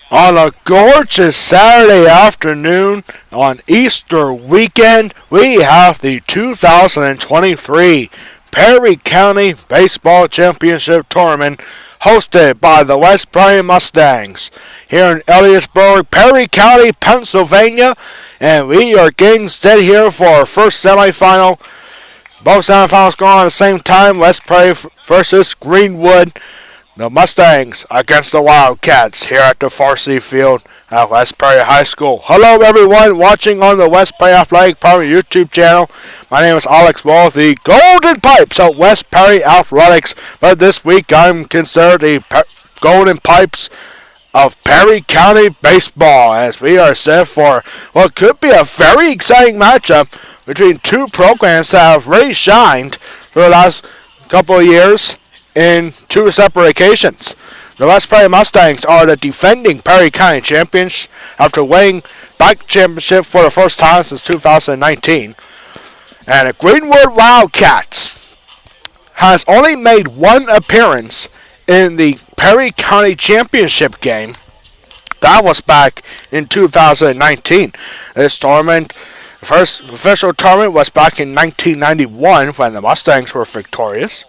On a gorgeous Saturday afternoon on Easter weekend, we have the 2023 Perry County Baseball Championship Tournament hosted by the West Prairie Mustangs here in Elliotsburg, Perry County, Pennsylvania, and we are getting set here for our first semifinal. Both semifinals going on at the same time, West Prairie versus Greenwood. The Mustangs against the Wildcats here at the varsity field at West Prairie High School. Hello everyone watching on the West Prairie Athletic Power YouTube channel. My name is Alex Wall, the Golden Pipes of West Prairie Athletics. But this week I'm considered the Golden Pipes of Perry County Baseball, as we are set for what could be a very exciting matchup between two programs that have really shined for the last couple of years in two separate occasions. The West Prairie Mustangs are the defending Perry County champions after winning back championship for the first time since 2019. And the Greenwood Wildcats has only made one appearance in the Perry County championship game. That was back in 2019. This tournament, the first official tournament, was back in 1991 when the Mustangs were victorious.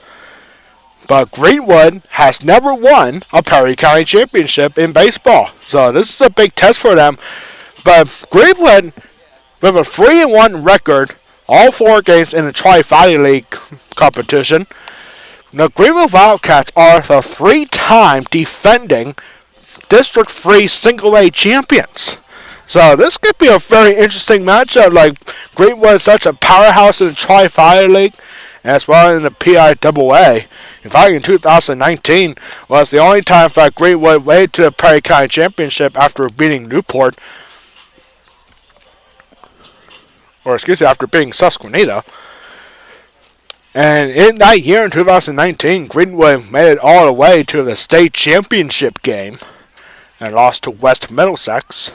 But Greenwood has never won a Perry County championship in baseball. So this is a big test for them. But Greenwood, with a 3-1 record, all four games in the Tri-Valley League competition, the Greenwood Wildcats are the three-time defending District 3 Single-A champions. So this could be a very interesting matchup. Like, Greenwood is such a powerhouse in the Tri-Valley League, as well in the PIAA. In fact, in 2019 was the only time that Greenwood made to the Perry County Championship after beating Newport, after beating Susquehanna. And in that year, in 2019, Greenwood made it all the way to the state championship game and lost to West Middlesex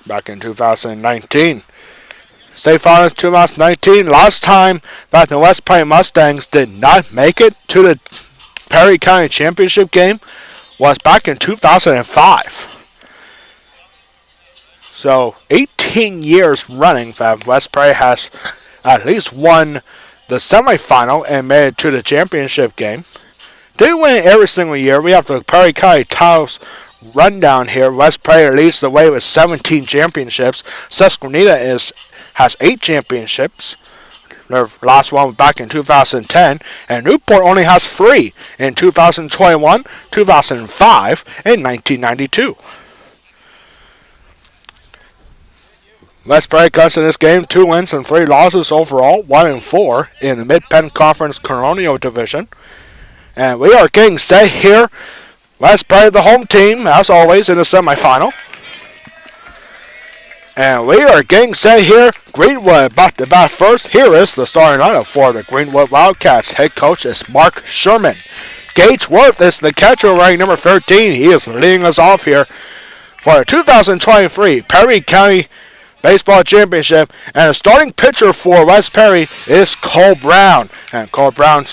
back in 2019. State Finals 2019, last time that the West Prairie Mustangs did not make it to the Perry County Championship game was back in 2005. So 18 years running that West Prairie has at least won the semifinal and made it to the championship game. They win every single year. We have the Perry County titles rundown here. West Prairie leads the way with 17 championships. Susquehanna has 8 championships. Their last one was back in 2010. And Newport only has 3 in 2021, 2005, and 1992. West Prairie cuts in this game 2 wins and 3 losses overall, 1-4 in the Mid-Penn Conference Colonial Division. And we are getting set here. West Prairie, the home team, as always, in the semifinal. And we are getting set here. Greenwood about to bat first. Here is the starting lineup for the Greenwood Wildcats. Head coach is Mark Sherman. Gage Worth is the catcher wearing number 13. He is leading us off here for the 2023 Perry County Baseball Championship. And the starting pitcher for West Prairie is Cole Brown. And Cole Brown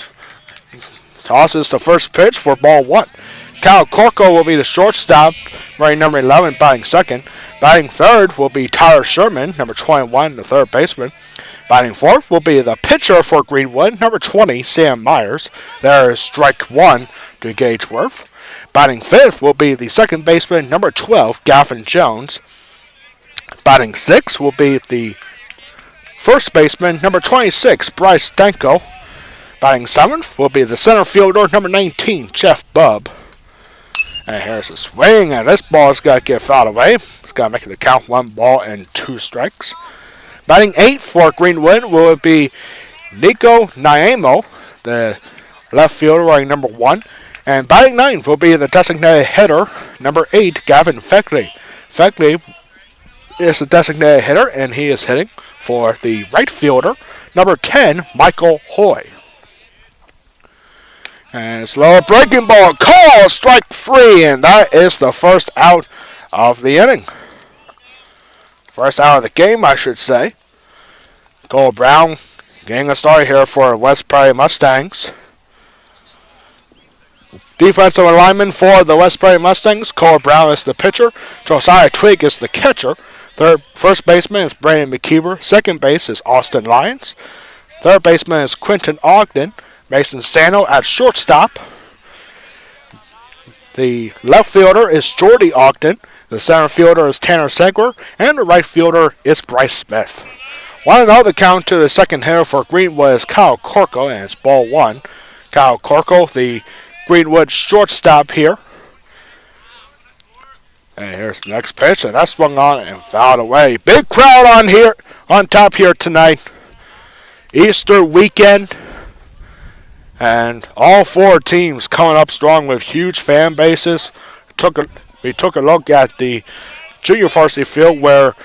tosses the first pitch for ball 1. Cal Corco will be the shortstop, wearing number 11, batting second. Batting third will be Tyler Sherman, number 21, the third baseman. Batting fourth will be the pitcher for Greenwood, number 20, Sam Myers. There is strike 1 to Gage Worth. Batting fifth will be the second baseman, number 12, Gavin Jones. Batting sixth will be the first baseman, number 26, Bryce Stanko. Batting seventh will be the center fielder, number 19, Jeff Bubb. And here's a swing, and this ball's got to get fouled away. It's got to make it the count 1 ball and 2 strikes. Batting 8 for Greenwood will be Nico Naemo, the left fielder wearing number 1. And batting 9 will be the designated hitter, number 8, Gavin Feckley. Feckley is the designated hitter, and he is hitting for the right fielder, number 10, Michael Hoy. And slow breaking ball, call, strike 3, and that is the first out of the inning. First out of the game, I should say. Cole Brown getting a start here for West Prairie Mustangs. Defensive lineman for the West Prairie Mustangs, Cole Brown is the pitcher. Josiah Twig is the catcher. First baseman is Brandon McKeever. Second base is Austin Lyons. Third baseman is Quentin Ogden. Mason Sano at shortstop. The left fielder is Jordy Ogden. The center fielder is Tanner Segler. And the right fielder is Bryce Smith. 1-0 the count to the second hitter for Greenwood is Kyle Corco, and it's ball one. Kyle Corco, the Greenwood shortstop here. And here's the next pitch, and that swung on and fouled away. Big crowd on top here tonight. Easter weekend. And all four teams coming up strong with huge fan bases. We took a look at the junior varsity field where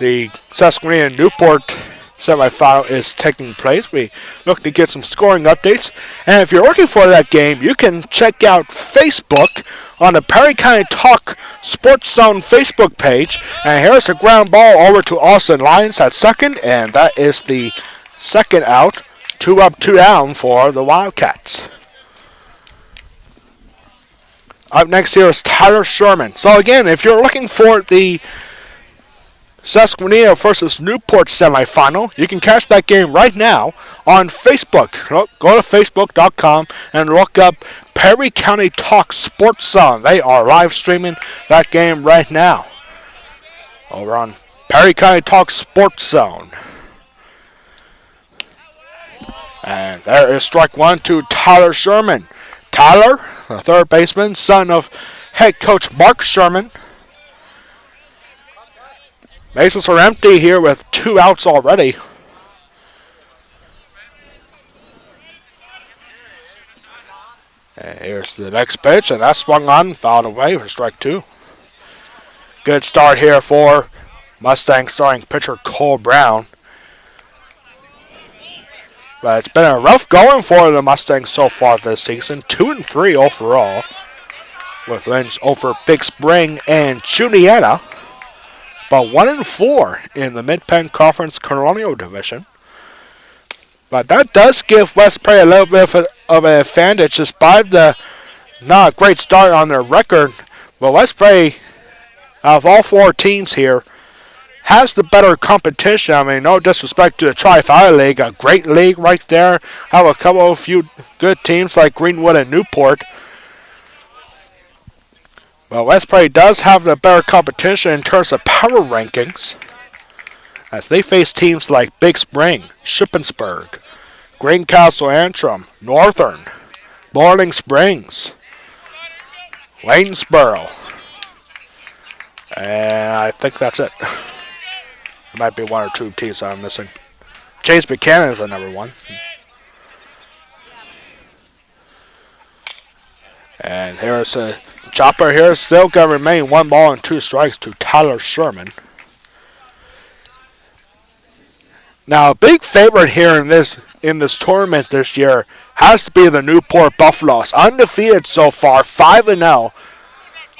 the Susquehanna Newport semifinal is taking place. We look to get some scoring updates. And if you're looking for that game, you can check out Facebook on the Perry County Talk Sports Zone Facebook page. And here's the ground ball over to Austin Lyons at second, and that is the second out. 2 up, 2 down for the Wildcats. Up next here is Tyler Sherman. So again, if you're looking for the Susquehanna versus Newport semifinal, you can catch that game right now on Facebook. Go to facebook.com and look up Perry County Talk Sports Zone. They are live streaming that game right now over on Perry County Talk Sports Zone. And there is strike one to Tyler Sherman. Tyler, the third baseman, son of head coach Mark Sherman. Bases are empty here with 2 outs already. And here's the next pitch, and that swung on, fouled away for strike 2. Good start here for Mustang starting pitcher Cole Brown. But it's been a rough going for the Mustangs so far this season. 2-3 overall, with wins over Big Spring and Juniata. But 1-4 in the Mid-Penn Conference Colonial Division. But that does give West Prairie a little bit of an advantage, despite the not great start on their record. But West Prairie, out of all 4 teams here, has the better competition. I mean, no disrespect to the Tri-Valley League, a great league right there. Have a few good teams like Greenwood and Newport. But West Prairie does have the better competition in terms of power rankings, as they face teams like Big Spring, Shippensburg, Greencastle Antrim, Northern, Boiling Springs, Waynesboro. And I think that's it. There might be 1 or 2 teams I'm missing. James Buchanan is the number 1. And here's a chopper here. Still going to remain 1 ball and 2 strikes to Tyler Sherman. Now, a big favorite here in this tournament this year has to be the Newport Buffaloes. Undefeated so far, 5-0.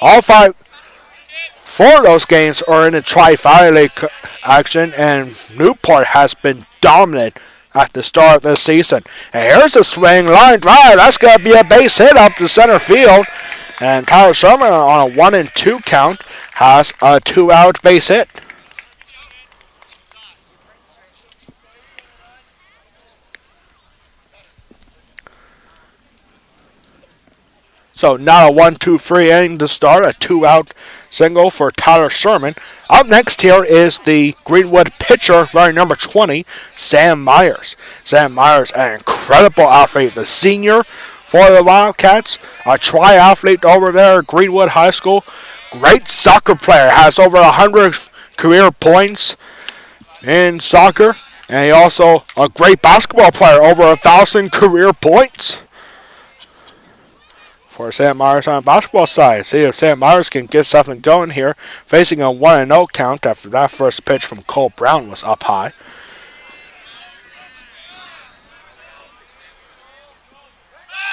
All 4 of those games are in the Tri-Valley League action, and Newport has been dominant at the start of this season. And here's a swing, line drive. That's going to be a base hit up the center field. And Tyler Sherman on a 1-2 count has a 2-out base hit. So now a 1-2-3 inning to start, a 2-out single for Tyler Sherman. Up next here is the Greenwood pitcher, wearing number 20, Sam Myers. Sam Myers, an incredible athlete, the senior for the Wildcats, a triathlete over there at Greenwood High School. Great soccer player, has over 100 career points in soccer, and he also a great basketball player, over 1,000 career points for Sam Myers on the basketball side. See if Sam Myers can get something going here, facing a 1-0 count after that first pitch from Cole Brown was up high.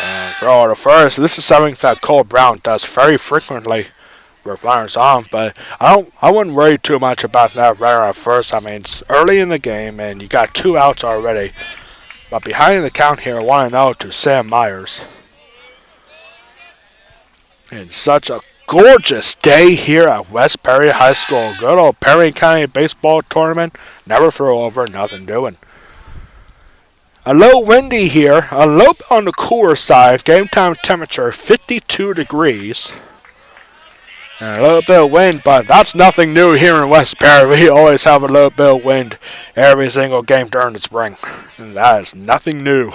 And throw to first. This is something that Cole Brown does very frequently with runners on, but I wouldn't worry too much about that runner at first. I mean, it's early in the game and you got 2 outs already. But behind the count here, 1-0 to Sam Myers. It's such a gorgeous day here at West Perry High School. Good old Perry County baseball tournament. Never throw over, nothing doing. A little windy here, a little bit on the cooler side. Game time temperature 52 degrees. And a little bit of wind, but that's nothing new here in West Perry. We always have a little bit of wind every single game during the spring. And that is nothing new.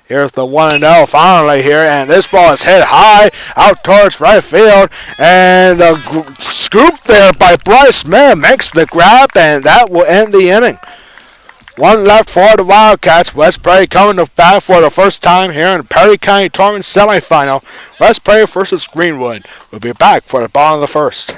Here's the 1-0 finally here, and this ball is hit high out towards right field, and the scoop there by Bryce Smith makes the grab, and that will end the inning. One left for the Wildcats. West Perry coming to bat for the first time here in the Perry County Tournament Semifinal. West Perry versus Greenwood. We'll be back for the bottom of the first.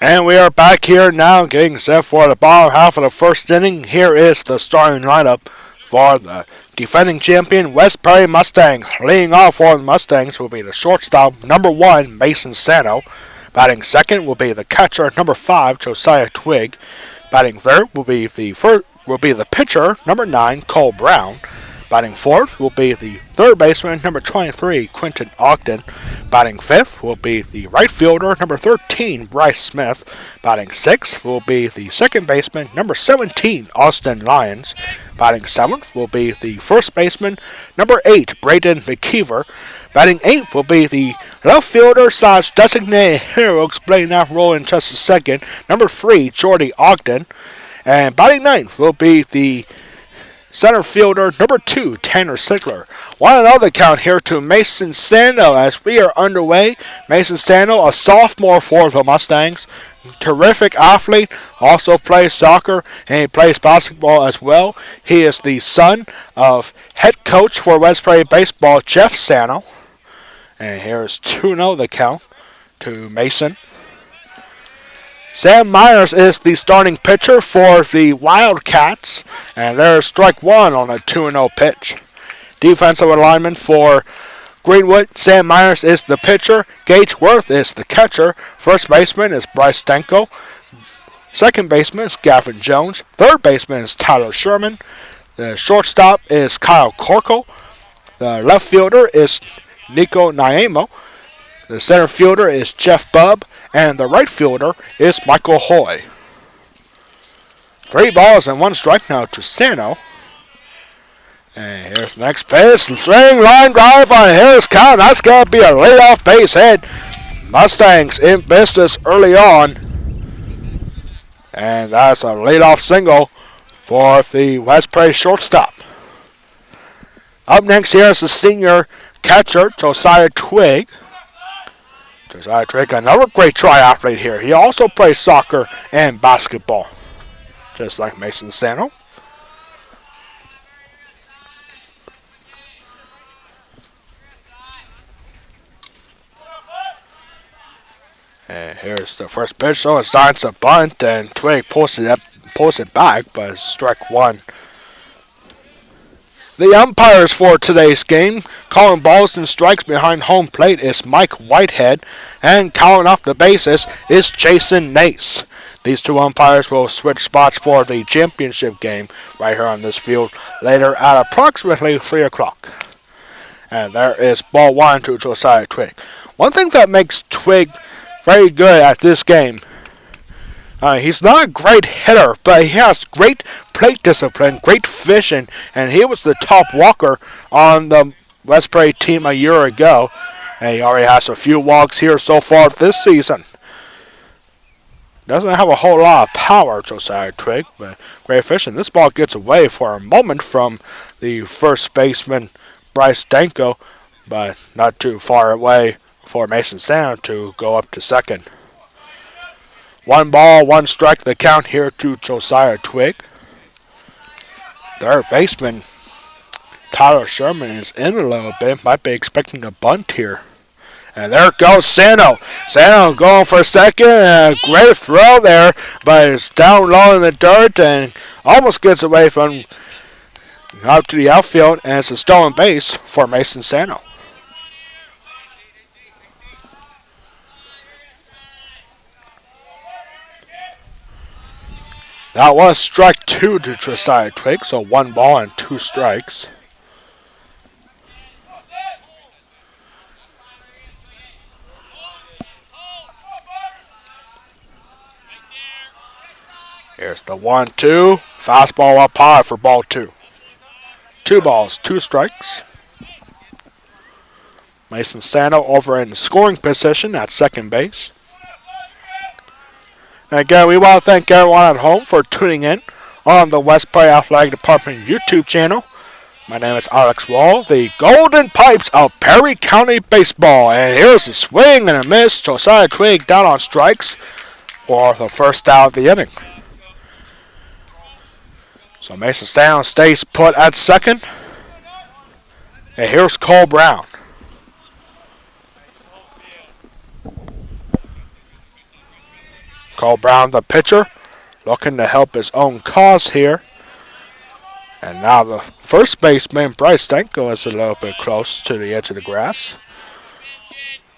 And we are back here now getting set for the bottom half of the first inning. Here is the starting lineup for the defending champion West Perry Mustangs. Leading off for the Mustangs will be the shortstop, number 1, Mason Sano. Batting second will be the catcher, number 5, Josiah Twig. Batting third will be the pitcher, number 9, Cole Brown. Batting fourth will be the third baseman, number 23, Quentin Ogden. Batting fifth will be the right fielder, number 13, Bryce Smith. Batting sixth will be the second baseman, number 17, Austin Lyons. Batting seventh will be the first baseman, number 8, Braden McKeever. Batting eighth will be the left fielder / designated hero. Explain that role in just a second. Number 3, Jordy Ogden. And batting ninth will be the center fielder, number 2, Tanner Sigler. 1-0 the count here to Mason Sano as we are underway. Mason Sano, a sophomore for the Mustangs. Terrific athlete, also plays soccer, and he plays basketball as well. He is the son of head coach for West Perry Baseball, Jeff Sano. And here's 2-0 the count to Mason. Sam Myers is the starting pitcher for the Wildcats, and there's strike one on a 2-0 pitch. Defensive alignment for Greenwood, Sam Myers is the pitcher, Gage Worth is the catcher, first baseman is Bryce Stenko, second baseman is Gavin Jones, third baseman is Tyler Sherman, the shortstop is Kyle Corko, the left fielder is Nico Naemo, the center fielder is Jeff Bubb, and the right fielder is Michael Hoy. 3 balls and 1 strike now to Sano. And here's the next pitch. Swing line drive on Harris count. That's going to be a leadoff base hit. Mustangs in business early on. And that's a leadoff single for the West Perry shortstop. Up next here is the senior catcher, Josiah Twig. Josiah Twig, another great triathlete here. He also plays soccer and basketball. just like Mason Sano. And here's the first pitch. So it signs a bunt, and Twig pulls it back, but it's strike one. The umpires for today's game, calling balls and strikes behind home plate, is Mike Whitehead, and counting off the bases is Jason Nace. These two umpires will switch spots for the championship game right here on this field later at approximately 3 o'clock. And there is ball one to Josiah Twig. One thing that makes Twig very good at this game, he's not a great hitter, but he has great plate discipline, great vision, and he was the top walker on the West Prairie team a year ago. And he already has a few walks here so far this season. Doesn't have a whole lot of power, Josiah Twig, but great vision. This ball gets away for a moment from the first baseman, Bryce Danko, but not too far away for Mason Sano to go up to second. 1 ball, 1 strike, the count here to Josiah Twig. Third baseman Tyler Sherman is in a little bit. Might be expecting a bunt here. And there goes Sano. Sano going for second. And a great throw there, but it's down low in the dirt and almost gets away from out to the outfield. And it's a stolen base for Mason Sano. That was strike 2 to Josiah Twig, so 1 ball and 2 strikes. Here's the 1-2. Fastball up high for ball 2. 2 balls, 2 strikes. Mason Sano over in scoring position at second base. And again, we want to thank everyone at home for tuning in on the West Prairie Athletic Department YouTube channel. My name is Alex Wall, the Golden Pipes of Perry County Baseball. And here's a swing and a miss. Josiah Twig down on strikes for the first out of the inning. So Mason Sano stays put at second. And here's Cole Brown. Cole Brown, the pitcher, looking to help his own cause here. And now the first baseman, Bryce Danko, is a little bit close to the edge of the grass,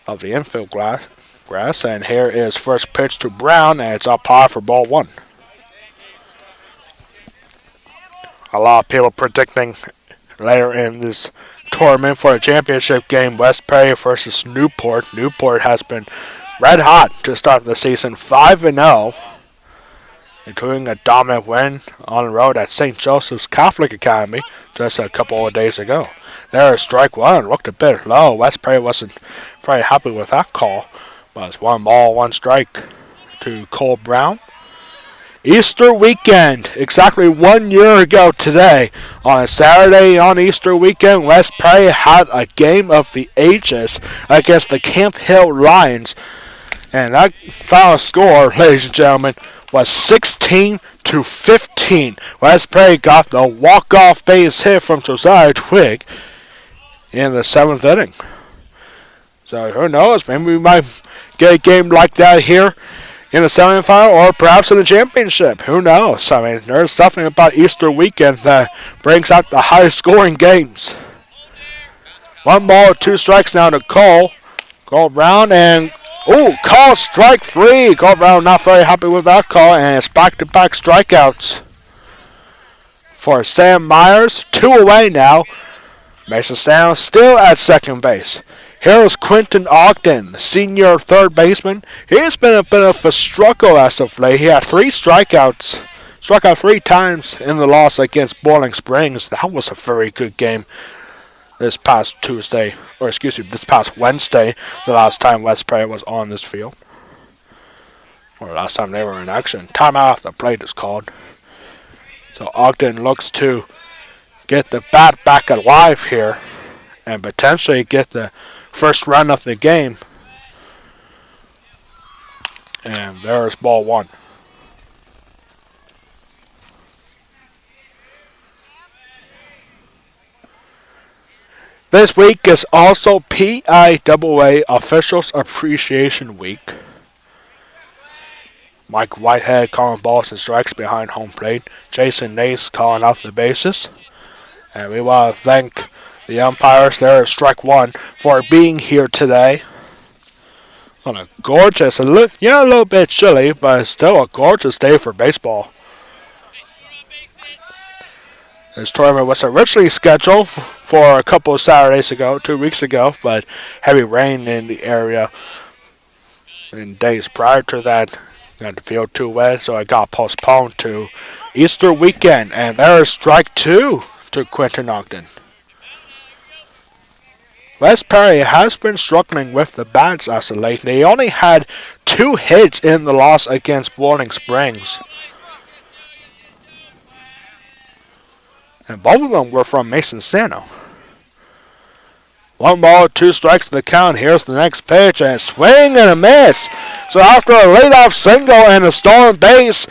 of the infield grass. And here is first pitch to Brown, and it's up high for ball 1. A lot of people predicting later in this tournament for a championship game, West Prairie versus Newport. Newport has been red hot to start the season, 5-0, including a dominant win on the road at St. Joseph's Catholic Academy just a couple of days ago. There is strike 1, looked a bit low. West Prairie wasn't very happy with that call, but it's 1 ball, 1 strike to Cole Brown. Easter weekend, exactly 1 year ago today, on a Saturday on Easter weekend, West Prairie had a game of the ages against the Camp Hill Lions. And that final score, ladies and gentlemen, was 16-15. West Prairie got the walk-off base hit from Josiah Twig in the 7th inning. So who knows, maybe we might get a game like that here in the semifinal or perhaps in the championship. Who knows? I mean, there's something about Easter weekend that brings out the highest scoring games. 1 ball, 2 strikes now to Cole. Cole Brown, and call strike 3. Cole Brown not very happy with that call, and it's back-to-back strikeouts for Sam Myers. 2 away now. Mason Sano still at second base. Here's Quentin Ogden, the senior third baseman. He's been a bit of a struggle as of late. He had 3 strikeouts. Struck out 3 times in the loss against Boiling Springs. That was a very good game this past Wednesday, the last time West Prairie was on this field. Or last time they were in action. Timeout off the plate is called. So Ogden looks to get the bat back alive here and potentially get the first run of the game. And there's ball 1. This week is also PIAA Officials Appreciation Week. Mike Whitehead calling balls and strikes behind home plate. Jason Nace calling out the bases. And we want to thank the umpires there at strike one for being here today. On a gorgeous, a little bit chilly, but still a gorgeous day for baseball. This tournament was originally scheduled for a couple of Saturdays ago, 2 weeks ago, but heavy rain in the area in days prior to that got the field too wet, so it got postponed to Easter weekend. And there is strike two to Quentin Ogden. West Perry has been struggling with the bats as of late. They only had 2 hits in the loss against Boiling Springs. And both of them were from Mason Sano. 1 ball, 2 strikes to the count. Here's the next pitch, and swing and a miss. So after a leadoff single and a stolen base,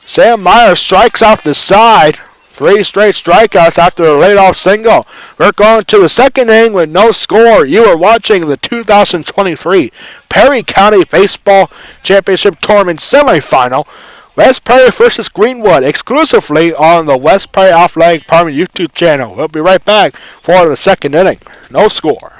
Sam Meyer strikes out the side. 3 straight strikeouts after a leadoff single. We're going to the second inning with no score. You are watching the 2023 Perry County Baseball Championship Tournament Semifinal. West Perry versus Greenwood exclusively on the West Perry Athletic Department YouTube channel. We'll be right back for the second inning. No score.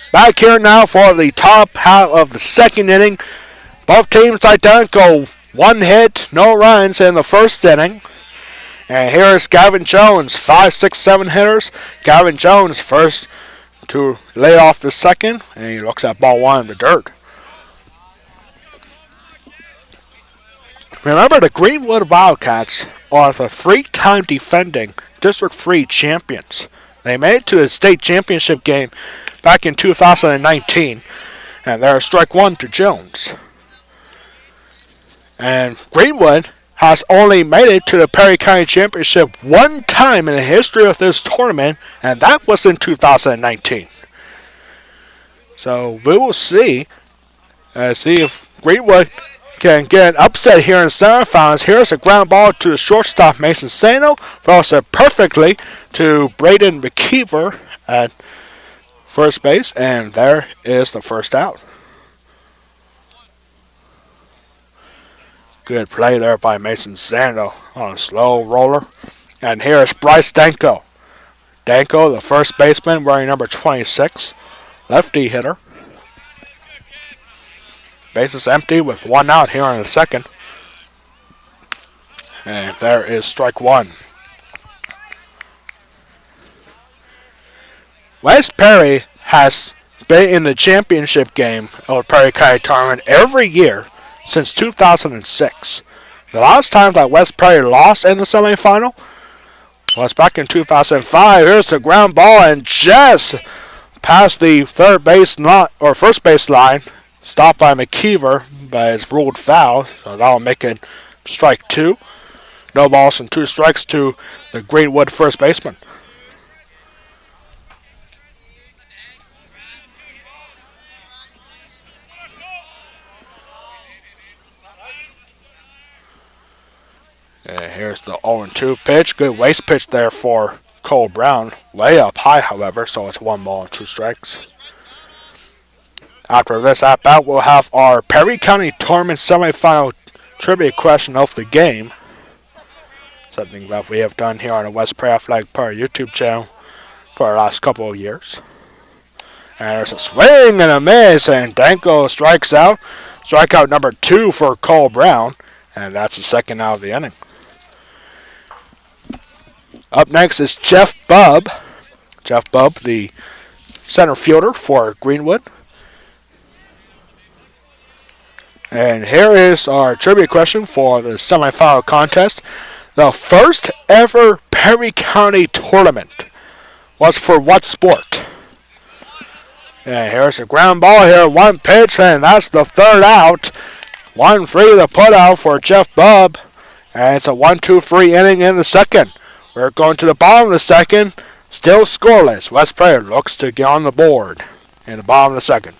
Back here now for the top half of the second inning. Both teams identical. 1 hit, no runs in the first inning. And here is Gavin Jones, 5, 6, 7 hitters. Gavin Jones first to lay off the second, and he looks at ball 1 in the dirt. Remember, the Greenwood Wildcats are the 3-time defending District 3 champions. They made it to the state championship game back in 2019, and there's strike 1 to Jones. And Greenwood has only made it to the Perry County Championship 1 time in the history of this tournament, and that was in 2019. So we will see if Greenwood can get an upset here in semifinals. Here's a ground ball to the shortstop, Mason Sano. Throws it perfectly to Braden McKeever at first base, and there is the first out. Good play there by Mason Sano on a slow roller. And here's Bryce Danko. Danko, the first baseman, wearing number 26, lefty hitter. Base is empty with 1 out here in the second. And there is strike 1. West Perry has been in the championship game of the Perry County Tournament every year since 2006. The last time that West Prairie lost in the semifinal was back in 2005. Here's the ground ball and just past the third base line or first base line, stopped by McKeever, but it's ruled foul, so that'll make it strike two. No balls and 2 strikes to the Greenwood first baseman. And here's the 0-2 pitch. Good waist pitch there for Cole Brown. Way up high, however, so it's 1 ball and 2 strikes. After this at-bat, we'll have our Perry County Tournament semifinal trivia question of the game. Something that we have done here on the West Prairie Athletic Park YouTube channel for the last couple of years. And there's a swing and a miss, and Danko strikes out. Strikeout number 2 for Cole Brown, and that's the second out of the inning. Up next is Jeff Bubb. Jeff Bubb, the center fielder for Greenwood. And here is our trivia question for the semifinal contest. The first ever Perry County tournament was for what sport? And here's a ground ball here, 1 pitch, and that's the third out. 1-3 the put out for Jeff Bubb. And it's a 1-2-3 inning in the second. We're going to the bottom of the second. Still scoreless. West Prairie looks to get on the board in the bottom of the second.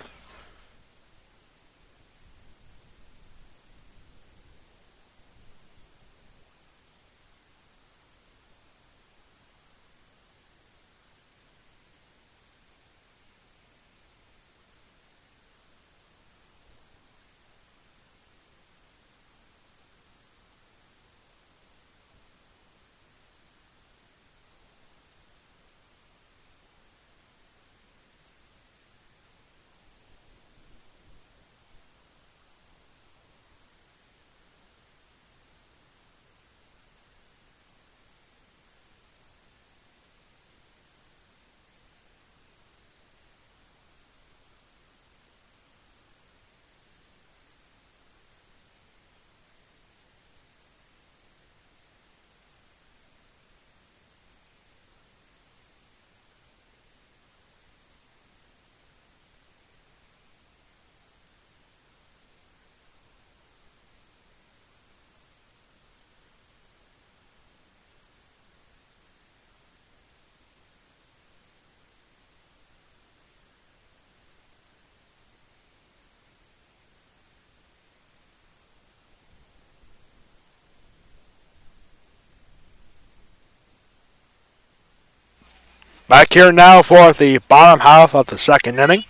Back here now for the bottom half of the second inning.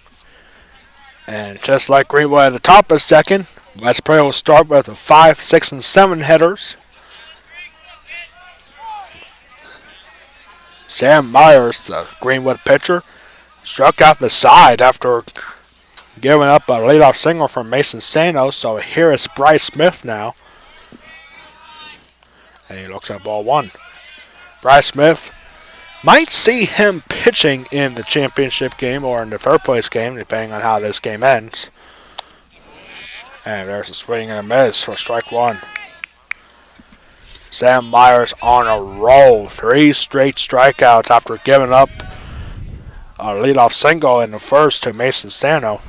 And just like Greenwood at the top of the second, West Prairie will start with the 5, 6, and 7 hitters. Sam Myers, the Greenwood pitcher, struck out the side after giving up a leadoff single from Mason Sanos. So here is Bryce Smith now. And he looks at ball 1. Bryce Smith, might see him pitching in the championship game or in the third place game, depending on how this game ends. And there's a swing and a miss for strike 1. Sam Myers on a roll. 3 straight strikeouts after giving up a leadoff single in the first to Mason Stano.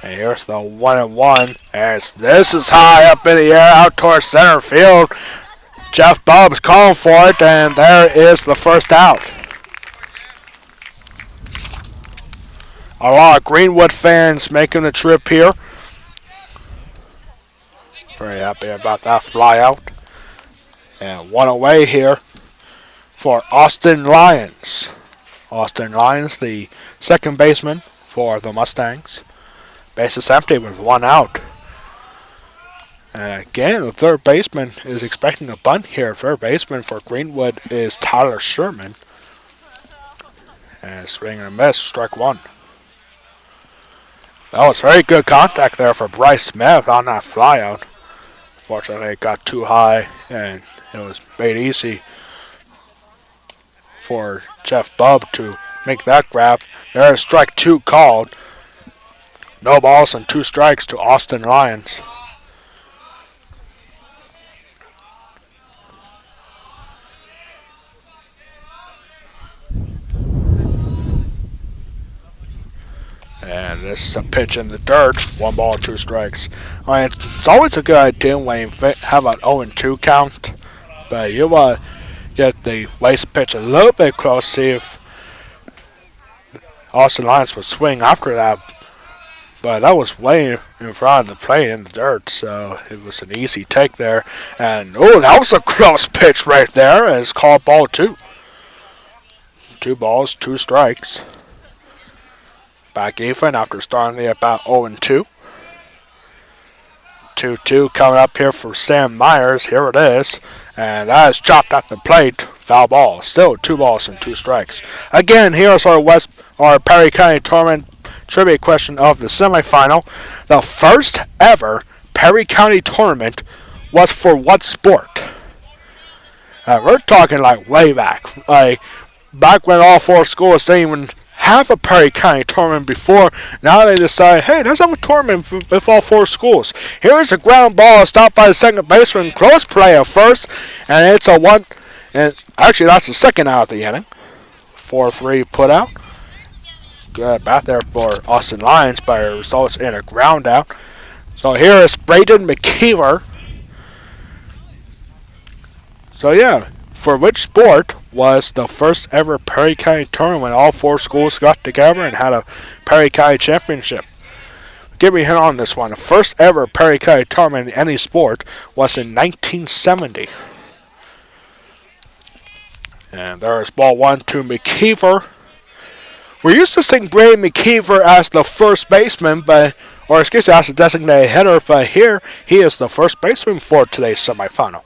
And here's the 1-1. As this is high up in the air out towards center field. Jeff Bubb's calling for it, and there is the first out. A lot of Greenwood fans making the trip here. Very happy about that fly out. And 1 away here for Austin Lyons. Austin Lyons, the second baseman for the Mustangs. Base is empty with 1 out. And again, the third baseman is expecting a bunt here. Third baseman for Greenwood is Tyler Sherman. And swing and a miss, strike 1. That was very good contact there for Bryce Smith on that flyout. Fortunately, it got too high and it was made easy for Jeff Bubb to make that grab. There is strike 2 called. No balls and 2 strikes to Austin Lyons. this is a pitch in the dirt. 1 ball, 2 strikes. I mean, it's always a good idea when you have an 0-2 count, but you want to get the waste pitch a little bit close, see if Austin Lyons would swing after that. But that was way in front of the plate in the dirt, so it was an easy take there. And, oh, that was a close pitch right there, and it's called ball 2. 2 balls, 2 strikes. Back even after starting the about 0-2. 2-2 coming up here for Sam Myers. Here it is. And that is chopped at the plate. Foul ball. Still 2 balls and 2 strikes. Again, here's our Perry County Tournament trivia question of the semifinal. The first ever Perry County Tournament was for what sport? We're talking like way back. Like back when all 4 schools didn't even have a Perry County tournament before. Now they decide, hey, let's have a tournament with all 4 schools. Here's a ground ball stopped by the second baseman. Close play at first, and it's a 1. And actually, that's the second out of the inning. 4-3 put out. Good bat there for Austin Lyons, but it results in a ground out. So here is Braden McKeever. So yeah, for which sport was the first ever Perry County tournament when all 4 schools got together and had a Perry County championship? Give me a hint on this one. The first ever Perry County tournament in any sport was in 1970. And there's ball 1 to McKeever. We're used to seeing Brady McKeever as the first baseman, as the designated hitter, but here he is the first baseman for today's semifinal.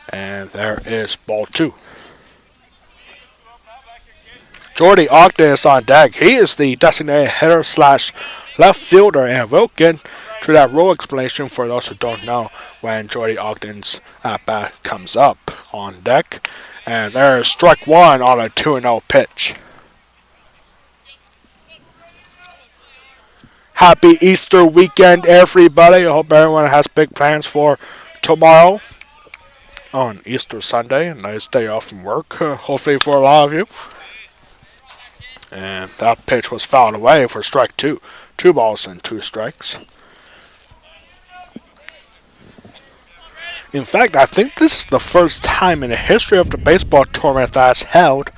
And there is ball 2. Jordy Ogden is on deck. He is the designated hitter / left fielder, and we'll get to that role explanation for those who don't know when Jordy Ogden's at-bat comes up on deck. And there is strike 1 on a 2-0 pitch. Happy Easter weekend, everybody. I hope everyone has big plans for tomorrow on Easter Sunday. A nice day off from work, hopefully for a lot of you. And that pitch was fouled away for strike 2. 2 balls and 2 strikes. In fact, I think this is the first time in the history of the baseball tournament that's held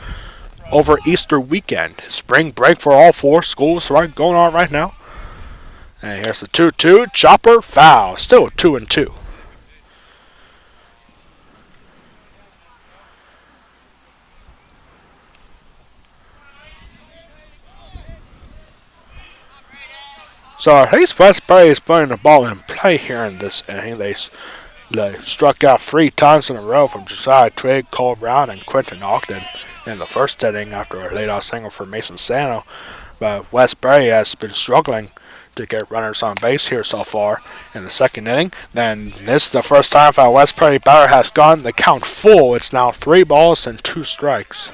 over Easter weekend. Spring break for all 4 schools going on right now. And here's the 2-2. Chopper foul. Still 2-2. So at least Westbury is putting the ball in play here in this inning. They struck out 3 times in a row from Josiah Trigg, Cole Brown, and Quentin Ogden in the first inning after a leadoff single for Mason Sano. But Westbury has been struggling to get runners on base here so far in the second inning. Then this is the first time that Westbury batter has gotten the count full. It's now 3 balls and 2 strikes.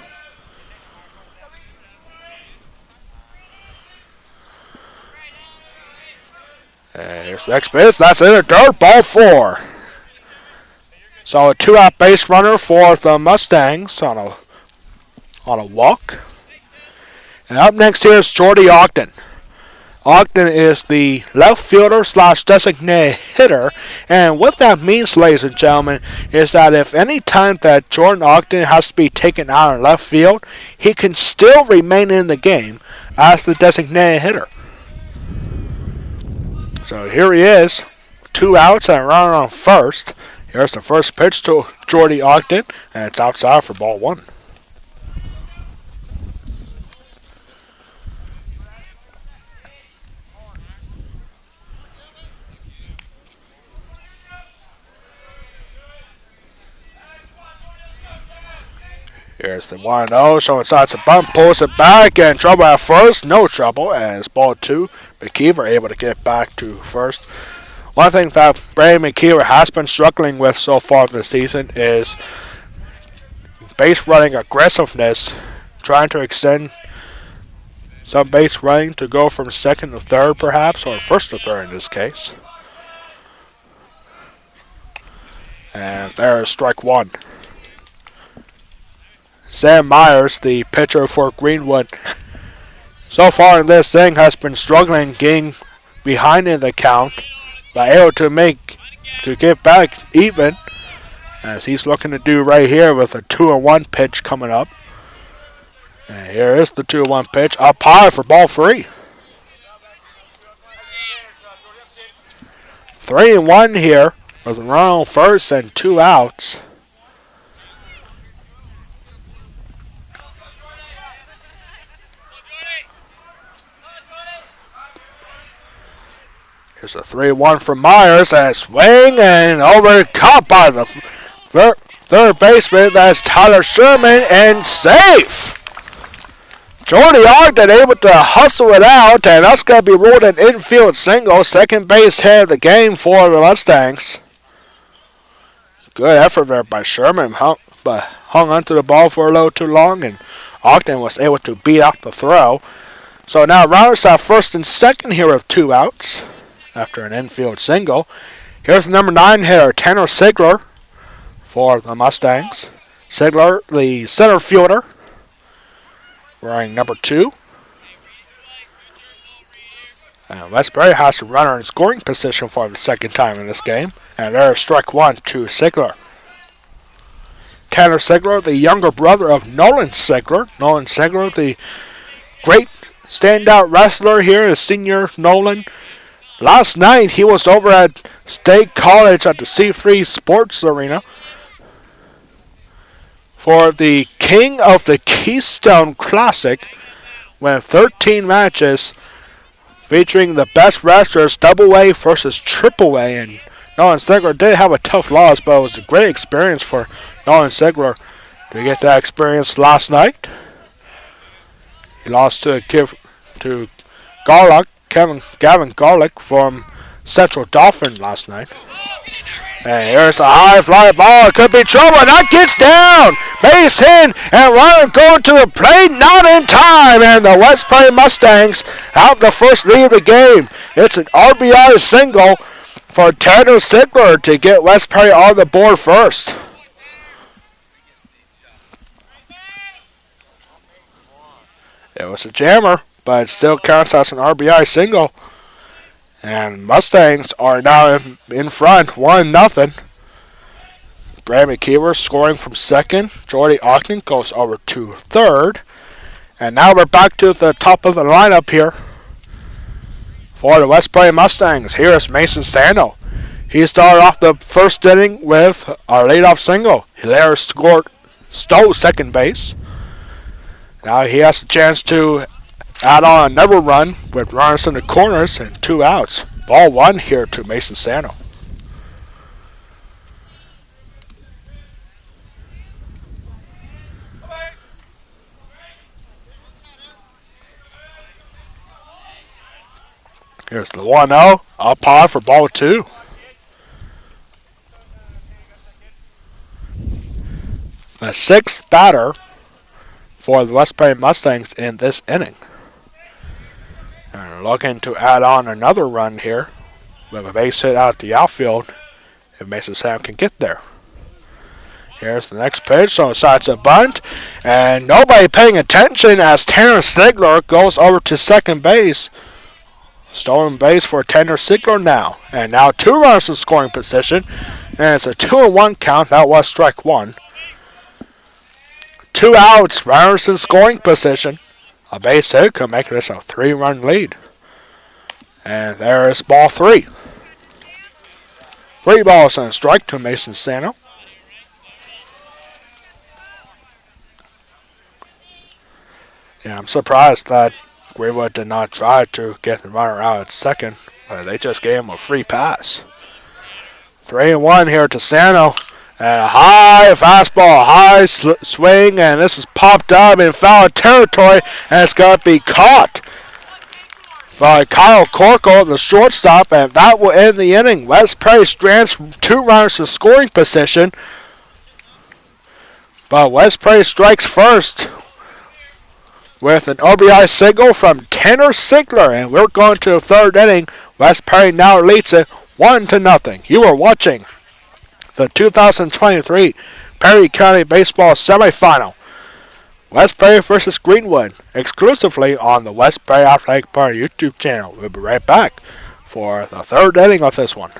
And here's the next pitch. That's in the dirt. Ball 4. So a 2-out base runner for the Mustangs on a walk. And up next here is Jordy Ogden. Ogden is the left fielder / designated hitter. And what that means, ladies and gentlemen, is that if any time that Jordan Ogden has to be taken out in left field, he can still remain in the game as the designated hitter. So here he is. 2 outs and a runner on first. Here's the first pitch to Jordy Ogden, and it's outside for ball 1. Here's the 1-0, so inside the bump, pulls it back, and trouble at first, no trouble, and it's ball 2. McKeever able to get back to first. One thing that Brady McKeever has been struggling with so far this season is base running aggressiveness, trying to extend some base running to go from second to third perhaps, or first to third in this case. And there is strike 1. Sam Myers, the pitcher for Greenwood, so far in this thing has been struggling getting behind in the count, but able to get back even, as he's looking to do right here with a 2-1 pitch coming up. And here is the 2-1 pitch, up high for ball 3. 3-1 here with a run on first and 2 outs. Here's a 3-1 from Myers, and a swing and over, caught by the third baseman. That's Tyler Sherman, and safe. Jordy Ogden able to hustle it out, and that's going to be ruled an infield single. Second base hit of the game for the Mustangs. Good effort there by Sherman, but hung onto the ball for a little too long, and Ogden was able to beat out the throw. So now runners at first and second here with 2 outs after an infield single. Here's the number 9 hitter, Tanner Sigler, for the Mustangs. Sigler, the center fielder, wearing number 2. And Westbury has a runner in scoring position for the second time in this game. And there's strike 1 to Sigler. Tanner Sigler, the younger brother of Nolan Sigler. Nolan Sigler, the great standout wrestler here, is senior Nolan. Last night he was over at State College at the C3 Sports Arena for the King of the Keystone Classic, with 13 matches featuring the best wrestlers, double A versus triple A. And Nolan Sigler did have a tough loss, but it was a great experience for Nolan Sigler to get that experience last night. He lost to Gavin Garlick from Central Dauphin last night. And here's a high fly ball. It could be trouble. And that gets down. Base hit. And runner going to the plate. Not in time. And the West Prairie Mustangs have the first lead of the game. It's an RBI single for Tanner Sigler to get West Prairie on the board first. It was a jammer, but it still counts as an RBI single. And Mustangs are now in front, 1-0. Brad McKeever scoring from second. Jordy Ogden goes over to third. And now we're back to the top of the lineup here for the West Prairie Mustangs. Here is Mason Sano. He started off the first inning with a leadoff single. Hilaire stole second base. Now he has a chance to add on another run with runners in the corners and 2 outs. Ball 1 here to Mason Sano. Here's the 1-0. Up high for ball 2. The 6th batter for the West Prairie Mustangs in this inning. And looking to add on another run here with a base hit out the outfield if Mason Sam can get there. Here's the next pitch, so it's a bunt, and nobody paying attention as Tanner Sigler goes over to second base. Stolen base for Tanner Sigler now. And now 2 runners in scoring position, and it's a 2-1 count. That was strike 1. 2 outs, runners in scoring position. A base hit could make this a 3-run lead. And there is ball 3. 3 balls and a strike to Mason Sano. Yeah, I'm surprised that Greenwood did not try to get the runner out at second, but they just gave him a free pass. 3-1 here to Sano. And a high fastball, high swing, and this is popped up in foul territory, and it's going to be caught by Kyle Corkle, the shortstop, and that will end the inning. West Prairie strands 2 runners in scoring position, but West Prairie strikes first with an RBI single from Tanner Sigler, and we're going to the 3rd inning. West Prairie now leads it 1-0. You are watching the 2023 Perry County Baseball Semifinal. West Prairie versus Greenwood, exclusively on the West Prairie Athletic Park YouTube channel. We'll be right back for the third inning of this one.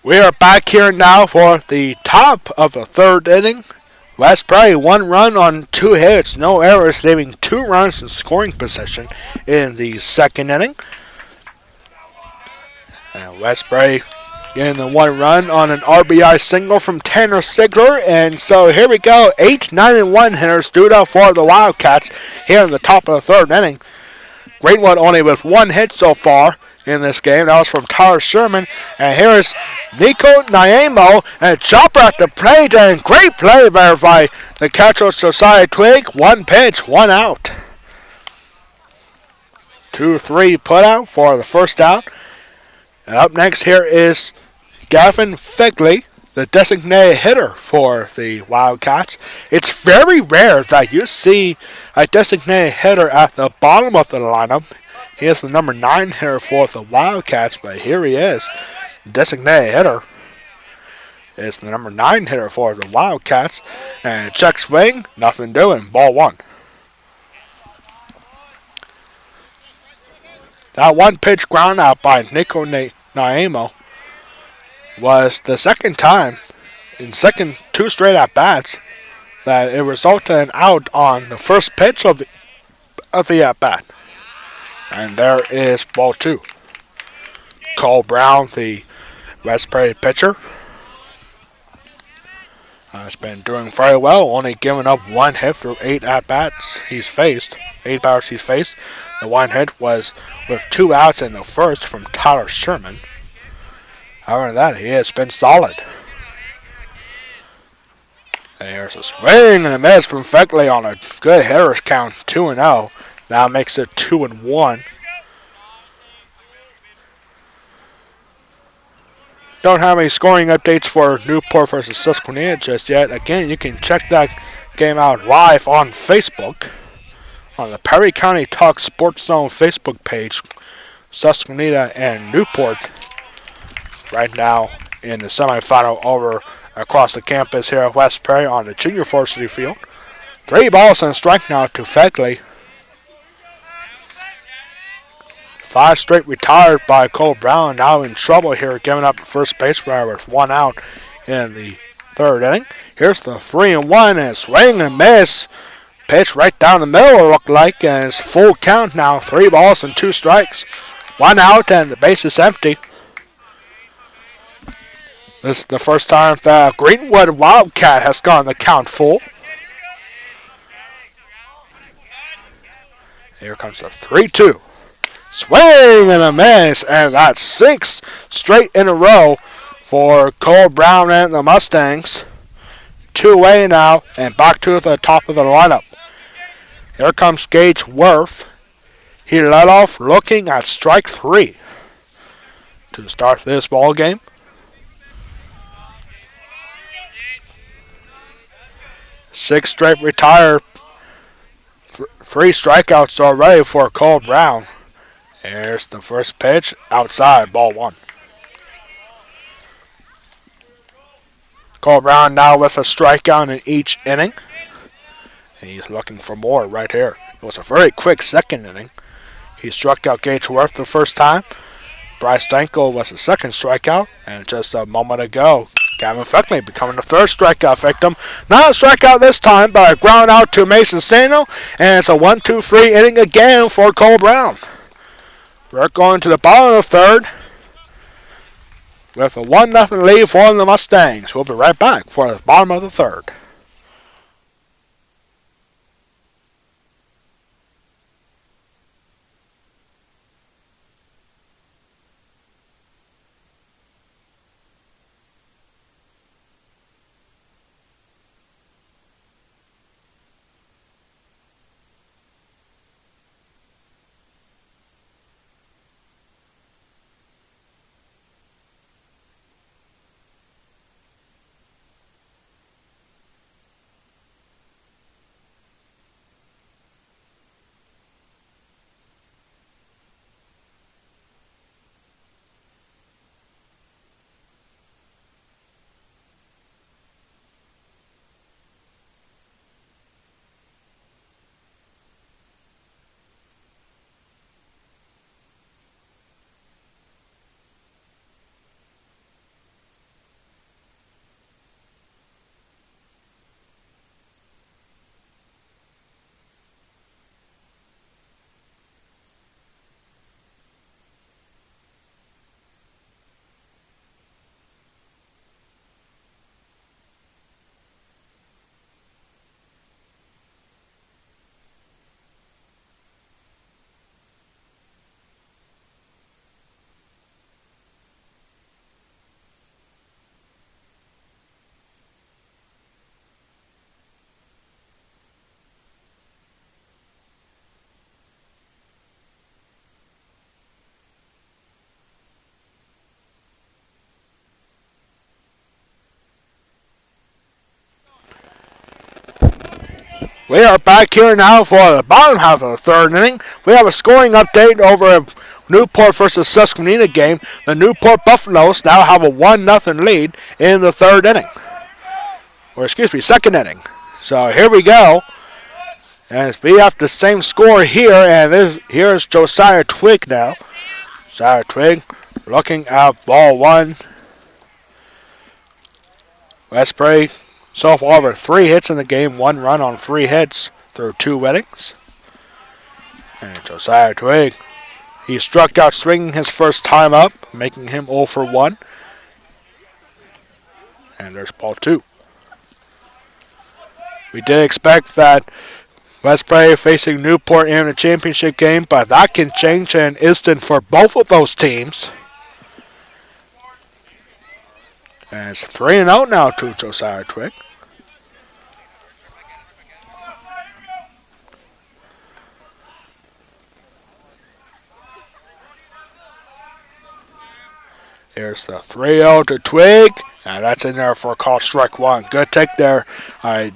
We are back here now for the top of the third inning. West Prairie 1 run on 2 hits, no errors, leaving 2 runs in scoring position in the second inning. And West Prairie getting the 1 run on an RBI single from Tanner Sigler. And so here we go, 8, 9, and 1 hitters stood up for the Wildcats here in the top of the third inning. Greenwood only with 1 hit so far in this game. That was from Tyler Sherman. And here's Nico Naemo, and a chopper at the plate, and great play there by the catcher Josiah Twig. 1 pitch, 1 out. 2-3 put out for the first out. And up next here is Gavin Figley, the designated hitter for the Wildcats. It's very rare that you see a designated hitter at the bottom of the lineup. He is the number 9 hitter for the Wildcats, but here he is. Designated hitter is the number 9 hitter for the Wildcats. And check swing, nothing doing, ball 1. That 1 pitch ground out by Nico Naemo was the second time in 2 straight at bats that it resulted in out on the first pitch of the at bat. And there is ball 2. Cole Brown, the West Prairie pitcher, has been doing very well, only giving up 1 hit through 8 at-bats he's faced, 8 batters he's faced. The 1 hit was with 2 outs in the first from Tyler Sherman. Other than that, he has been solid. There's a swing and a miss from Feckley on a good hitter's count, 2-0. Now makes it 2-1. Don't have any scoring updates for Newport versus Susquehanna just yet. Again, you can check that game out live on Facebook, on the Perry County Talk Sports Zone Facebook page. Susquehanna and Newport right now in the semifinal over across the campus here at West Prairie on the junior varsity field. 3 balls and a strike now to Feckley. 5 straight retired by Cole Brown, now in trouble here, giving up the first base runner with 1 out in the third inning. Here's the 3-1, and a swing and miss. Pitch right down the middle, it looked like, and it's full count now. 3 balls and 2 strikes. 1 out, and the base is empty. This is the first time the Greenwood Wildcat has gone the count full. Here comes the 3-2. Swing and a miss, and that's 6 straight in a row for Cole Brown and the Mustangs. 2 away now, and back to the top of the lineup. Here comes Gage Worth. He led off looking at strike 3 to start this ball game. Six straight retired 3 strikeouts already for Cole Brown. Here's the first pitch, outside, ball 1. Cole Brown now with a strikeout in each inning. And he's looking for more right here. It was a very quick second inning. He struck out Gage Worth the first time. Bryce Dankel was the second strikeout. And just a moment ago, Gavin Feckley becoming the third strikeout victim. Not a strikeout this time, but a ground out to Mason Sano. And it's a 1-2-3 inning again for Cole Brown. We're going to the bottom of the third with a 1-0 lead for the Mustangs. We'll be right back for the bottom of the third. We are back here now for the bottom half of the third inning. We have a scoring update over a Newport versus Susquehanna game. The Newport Buffaloes now have a 1-0 lead in the third inning. Or second inning. So here we go. And we have the same score here, and here's Josiah Twig now. Josiah Twig looking at ball 1. Westbury so far over 3 hits in the game, 1 run on 3 hits through 2 innings. And Josiah Twig, he struck out swinging his first time up, making him 0 for 1. And there's ball 2. We did expect that Westbury facing Newport in a championship game, but that can change in an instant for both of those teams. And it's 3-0 now to Josiah Twig. Here's the 3-0 to Twig. And that's in there for a call strike 1. Good take there. I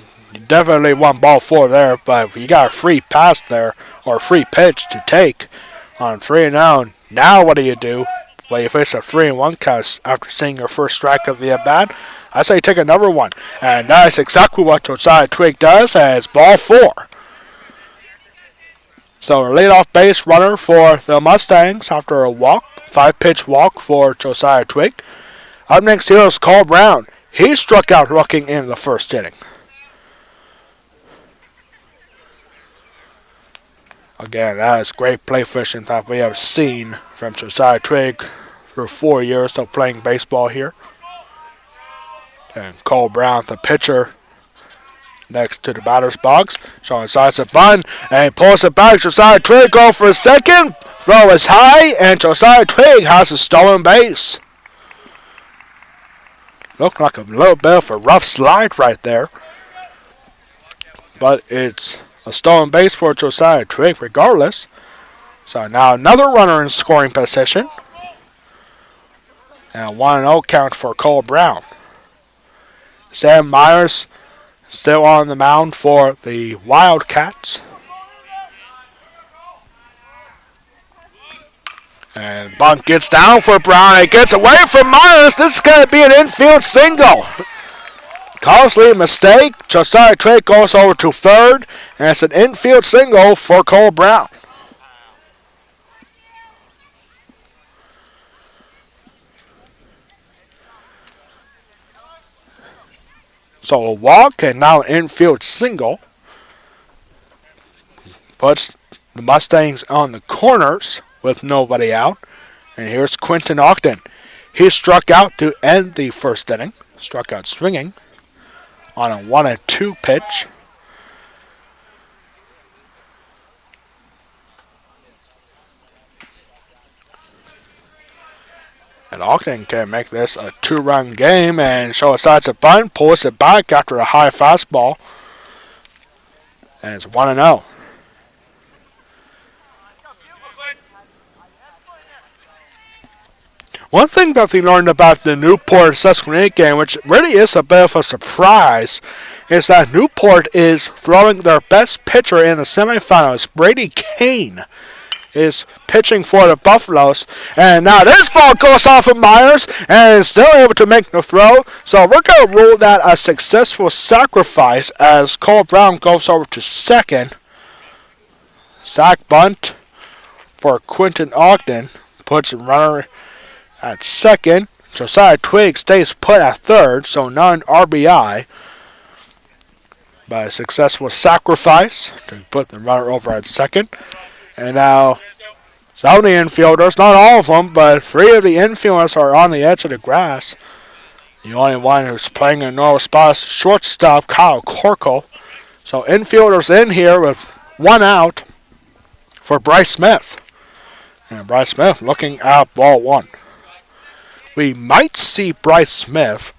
definitely won ball 4 there, but you got a free pass there, or a free pitch to take on 3-0. Now what do? Well, you face a 3-1 count after seeing your first strike of the at-bat. I say take another one. And that's exactly what Josiah Twig does, and it's ball 4. So a leadoff base runner for the Mustangs after a walk, 5-pitch walk for Josiah Twig. Up next here is Cole Brown. He struck out looking in the first inning. Again, that is great play fishing that we have seen from Josiah Twig through 4 years of playing baseball here. And Cole Brown, the pitcher, next to the batter's box, showing signs of bunt, and he pulls it back. Josiah Twig going for a second. Throw is high, and Josiah Twig has a stolen base. Looked like a little bit of a rough slide right there. But it's a stolen base for Josiah Twig regardless. So now another runner in scoring position. And a 1-0 count for Cole Brown. Sam Myers still on the mound for the Wildcats. And bunt gets down for Brown. It gets away from Myers. This is going to be an infield single. Costly mistake. Josiah Trey goes over to third. And it's an infield single for Cole Brown. So a walk and now an infield single. Puts the Mustangs on the corners with nobody out. And here's Quentin Ogden. He struck out to end the first inning. Struck out swinging on a 1-2 pitch. And Ogden can make this a 2-run game and show a sides of bunt. Pulls it back after a high fastball. And it's 1-0. One thing that we learned about the Newport-Susquehanna game, which really is a bit of a surprise, is that Newport is throwing their best pitcher in the semifinals. Brady Kane is pitching for the Buffaloes. And now this ball goes off of Myers and is still able to make the throw. So we're going to rule that a successful sacrifice as Cole Brown goes over to second. Sack bunt for Quentin Ogden. Puts a runner at second. Josiah Twigg stays put at third, so none RBI. By a successful sacrifice to put the runner over at second. And now some of the infielders, not all of them, but 3 of the infielders are on the edge of the grass. The only one who's playing in a normal spot is shortstop Kyle Corkle. So infielders in here with 1 out for Bryce Smith. And Bryce Smith looking at ball 1. We might see Bryce Smith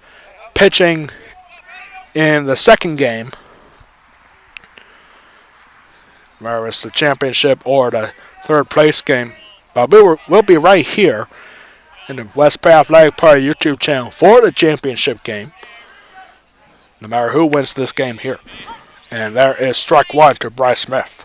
pitching in the second game, whether it's the championship or the third place game. But we'll be right here in the West Bay Athletic Party YouTube channel for the championship game, no matter who wins this game here. And there is strike 1 to Bryce Smith.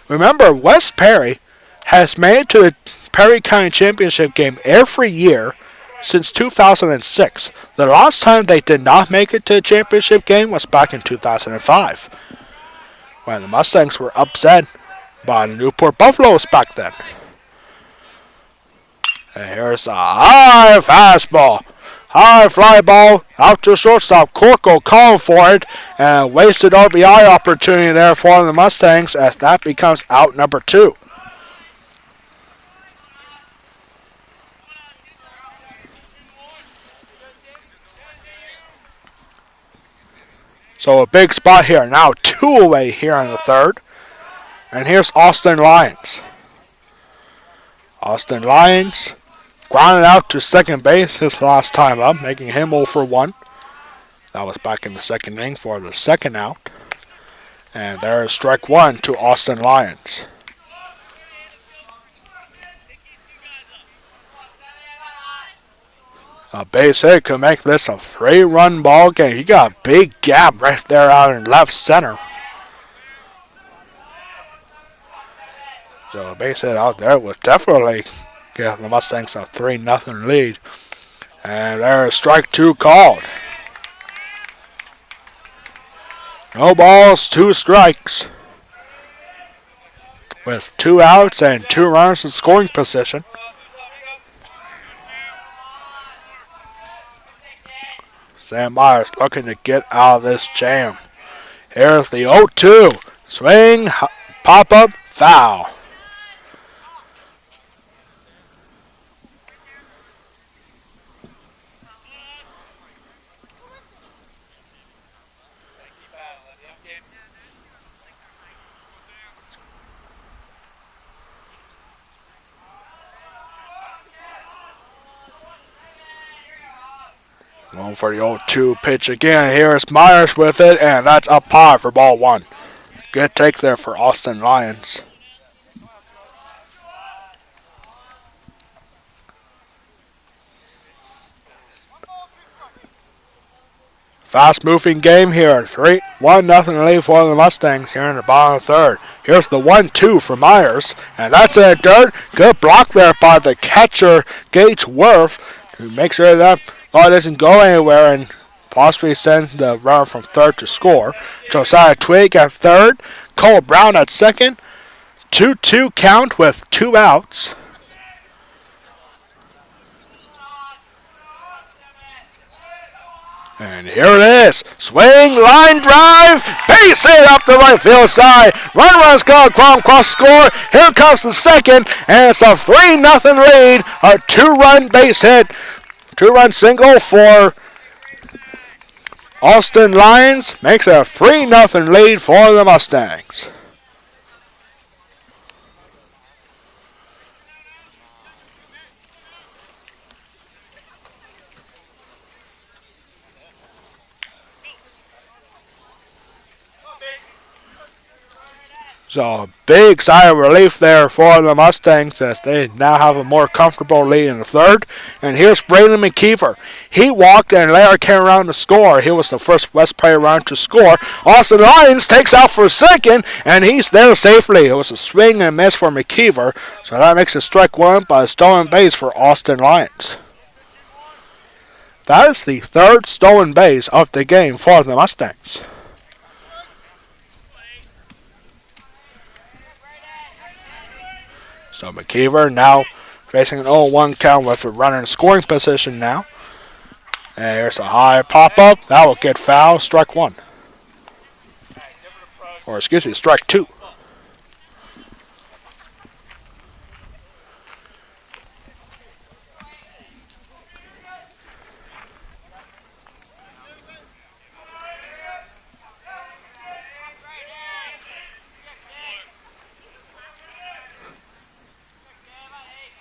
Remember, West Perry has made it to the Perry County Championship game every year since 2006. The last time they did not make it to the championship game was back in 2005. When the Mustangs were upset by the Newport Buffaloes back then. And here's a high fastball. High fly ball out to shortstop. Corkle calling for it. And wasted RBI opportunity there for the Mustangs as that becomes out number 2. So a big spot here. Now 2 away here in the third. And here's Austin Lyons. Austin Lyons grounded out to second base his last time up, making him 0 for 1. That was back in the second inning for the second out. And there is strike 1 to Austin Lyons. A base hit could make this a 3-run ball game. You got a big gap right there out in left center. So a base hit out there would definitely give the Mustangs a 3-0 lead. And there is strike 2 called. No balls, 2 strikes. With 2 outs and 2 runners in scoring position. Sam Myers looking to get out of this jam. Here's the 0-2. Swing, pop up, foul. Going for the 0-2 pitch again. Here's Myers with it, and that's up high for ball 1. Good take there for Austin Lyons. Fast moving game here. 1-0 lead for the Mustangs here in the bottom of the third. Here's the 1-2 for Myers. And that's in the dirt. Good block there by the catcher, Gage Worth, to make sure that ball doesn't go anywhere and possibly send the runner from third to score. Josiah Twig at third. Cole Brown at second. 2-2 count with 2 outs. And here it is. Swing, line drive, base hit up the right field side. Run's going across the score. Here comes the second, and it's a 3-0 lead. A 2-run base hit. 2-run single for Austin Lions. Makes it a 3-0 lead for the Mustangs. So a big sigh of relief there for the Mustangs as they now have a more comfortable lead in the third. And here's Braden McKeever. He walked and later came around to score. He was the first West Prairie runner to score. Austin Lyons takes out for second, and he's there safely. It was a swing and miss for McKeever, so that makes it strike one by a stolen base for Austin Lyons. That is the third stolen base of the game for the Mustangs. So McKeever now facing an 0-1 count with a runner in scoring position now. And here's a high pop-up. That will get foul. Strike one. Or excuse me, strike two.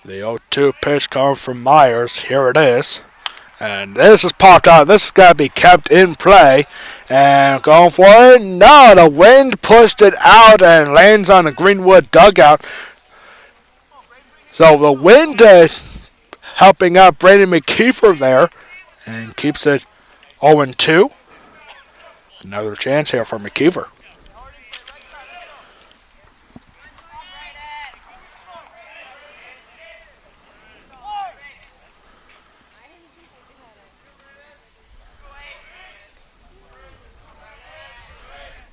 The 0-2 pitch coming from Myers. Here it is. And this is popped out. This has got to be kept in play. And going for it. No, the wind pushed it out and lands on the Greenwood dugout. So the wind helping out Brandon McKeever there. And keeps it 0-2. Another chance here for McKeever.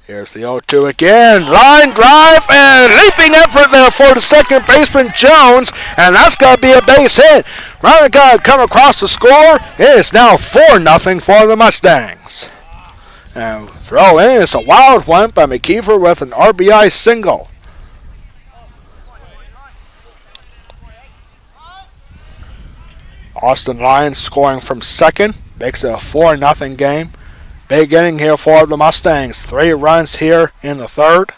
Here's the 0-2 again. Line drive and leaping effort there for the second baseman Jones. And that's going to be a base hit. Runner got to come across the score. It is now 4-0 for the Mustangs. And throw in is a wild one by McKeever with an RBI single. Austin Lyons scoring from second. Makes it a 4-0 game. Big inning here for the Mustangs. 3 runs here in the third.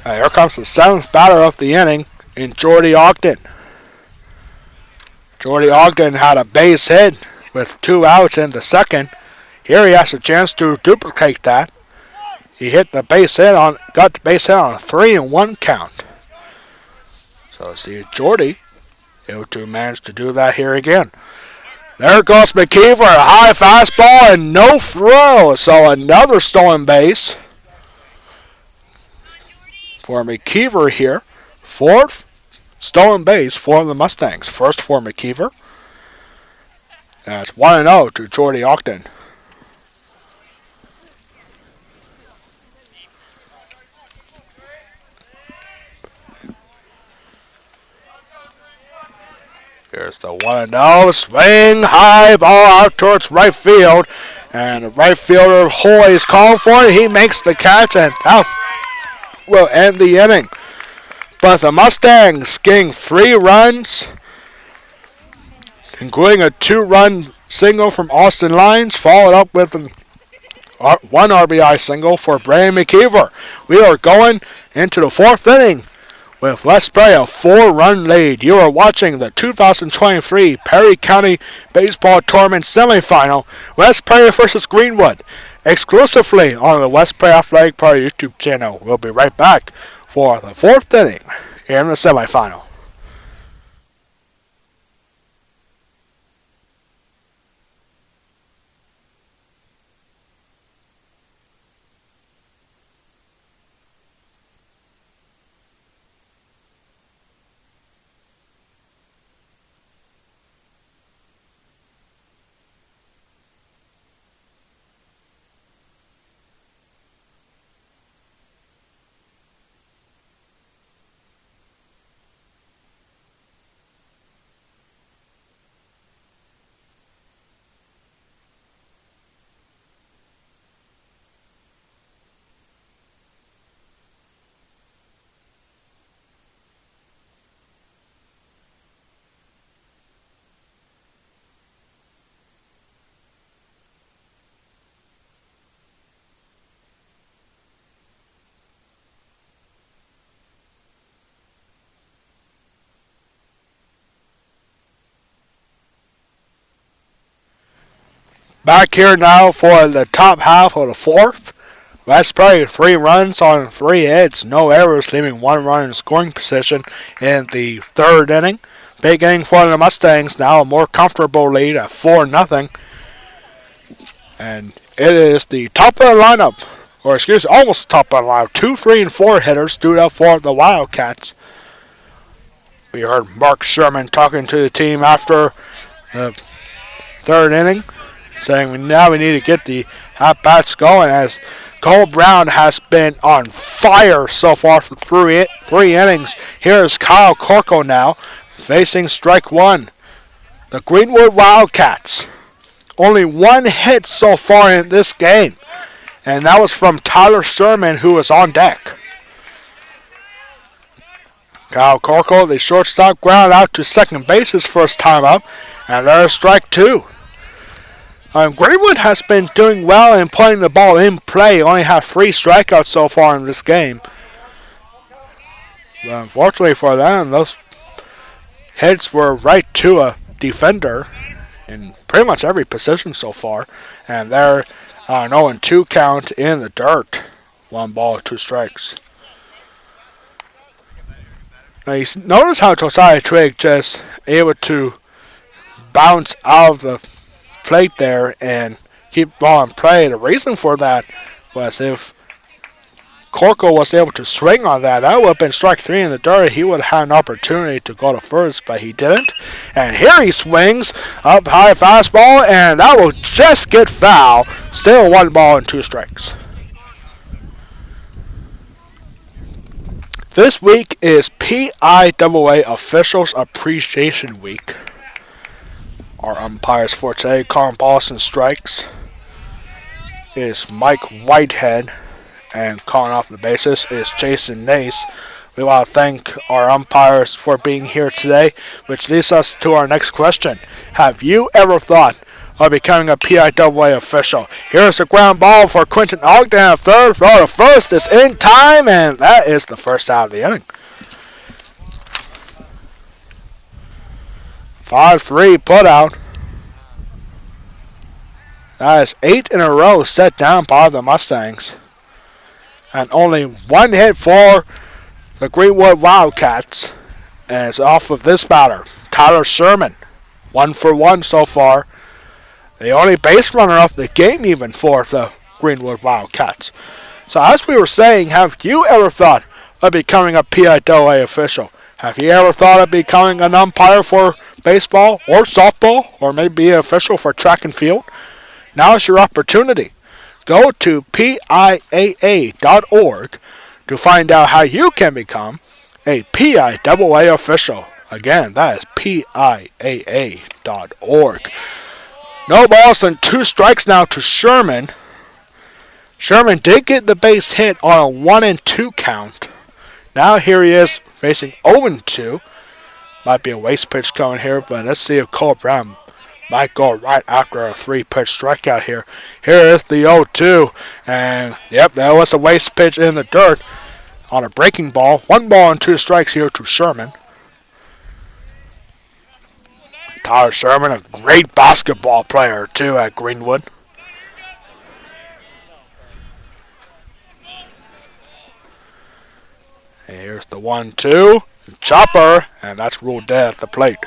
Here comes the 7th batter of the inning in Jordy Ogden. Jordy Ogden had a base hit with 2 outs in the second. Here he has a chance to duplicate that. He hit the base hit got the base hit on a 3-1 count. So see Jordy able to manage to do that here again. There goes McKeever, a high fastball and no throw. So another stolen base for McKeever here. 4th stolen base for the Mustangs. First for McKeever. That's 1-0 to Jordy Ogden. Here's the 1-0 swing, high ball out towards right field. And the right fielder, Hoy, is calling for it. He makes the catch, and that will end the inning. But the Mustangs getting 3 runs, including a 2-run single from Austin Lyons, followed up with one RBI single for Brandon McKeever. We are going into the 4th inning with West Prairie a 4-run lead. You are watching the 2023 Perry County Baseball Tournament Semifinal, West Prairie versus Greenwood, exclusively on the West Prairie Athletic Party YouTube channel. We'll be right back for the 4th inning here in the semifinal. Back here now for the top half of the fourth. West Prairie 3 runs on 3 hits, no errors, leaving 1 run in scoring position in the third inning. Big inning for the Mustangs, now a more comfortable lead at 4-0. And it is the top of the lineup, or excuse me, almost top of the lineup. 2, 3, and 4 hitters stood up for the Wildcats. We heard Mark Sherman talking to the team after the third inning, saying now we need to get the at-bats going, as Cole Brown has been on fire so far for 3 innings. Here is Kyle Corco now, facing strike 1. The Greenwood Wildcats. Only 1 hit so far in this game, and that was from Tyler Sherman, who was on deck. Kyle Corco, the shortstop, grounded out to second base his first time up, and there's strike 2. Greenwood has been doing well in putting the ball in play. Only have 3 strikeouts so far in this game. But unfortunately for them, those hits were right to a defender in pretty much every position so far. And they're 0-2 count in the dirt. 1 ball, 2 strikes. Now you notice how Josiah Trigg just able to bounce out of the plate there and keep ball in play. The reason for that was if Corco was able to swing on that, that would have been strike 3 in the dirt. He would have had an opportunity to go to first, but he didn't. And here he swings up high fastball, and that will just get foul. Still 1 ball and 2 strikes. This week is PIAA Officials Appreciation Week. Our umpires for today, calling balls and strikes, is Mike Whitehead, and calling off the bases is Jason Nace. We want to thank our umpires for being here today, which leads us to our next question. Have you ever thought of becoming a PIAA official? Here's a ground ball for Quentin Ogden at third. Throw to first is in time, and that is the first out of the inning. 5-3 put out. That is 8 in a row set down by the Mustangs. And only 1 hit for the Greenwood Wildcats. And it's off of this batter, Tyler Sherman. 1 for 1 so far. The only base runner of the game even for the Greenwood Wildcats. So as we were saying, have you ever thought of becoming a PIAA official? Have you ever thought of becoming an umpire for baseball or softball, or maybe an official for track and field? Now is your opportunity. Go to PIAA.org to find out how you can become a PIAA official. Again, that is PIAA.org. No balls and 2 strikes now to Sherman. Sherman did get the base hit on a 1-2 count. Now here he is facing 0-2. Might be a waste pitch coming here, but let's see if Cole Brown might go right after a 3-pitch strikeout here. Here is the 0-2. And, yep, that was a waste pitch in the dirt on a breaking ball. 1 ball and 2 strikes here to Sherman. Tyler Sherman, a great basketball player, too, at Greenwood. And here's the 1-2. Chopper, and that's ruled dead at the plate.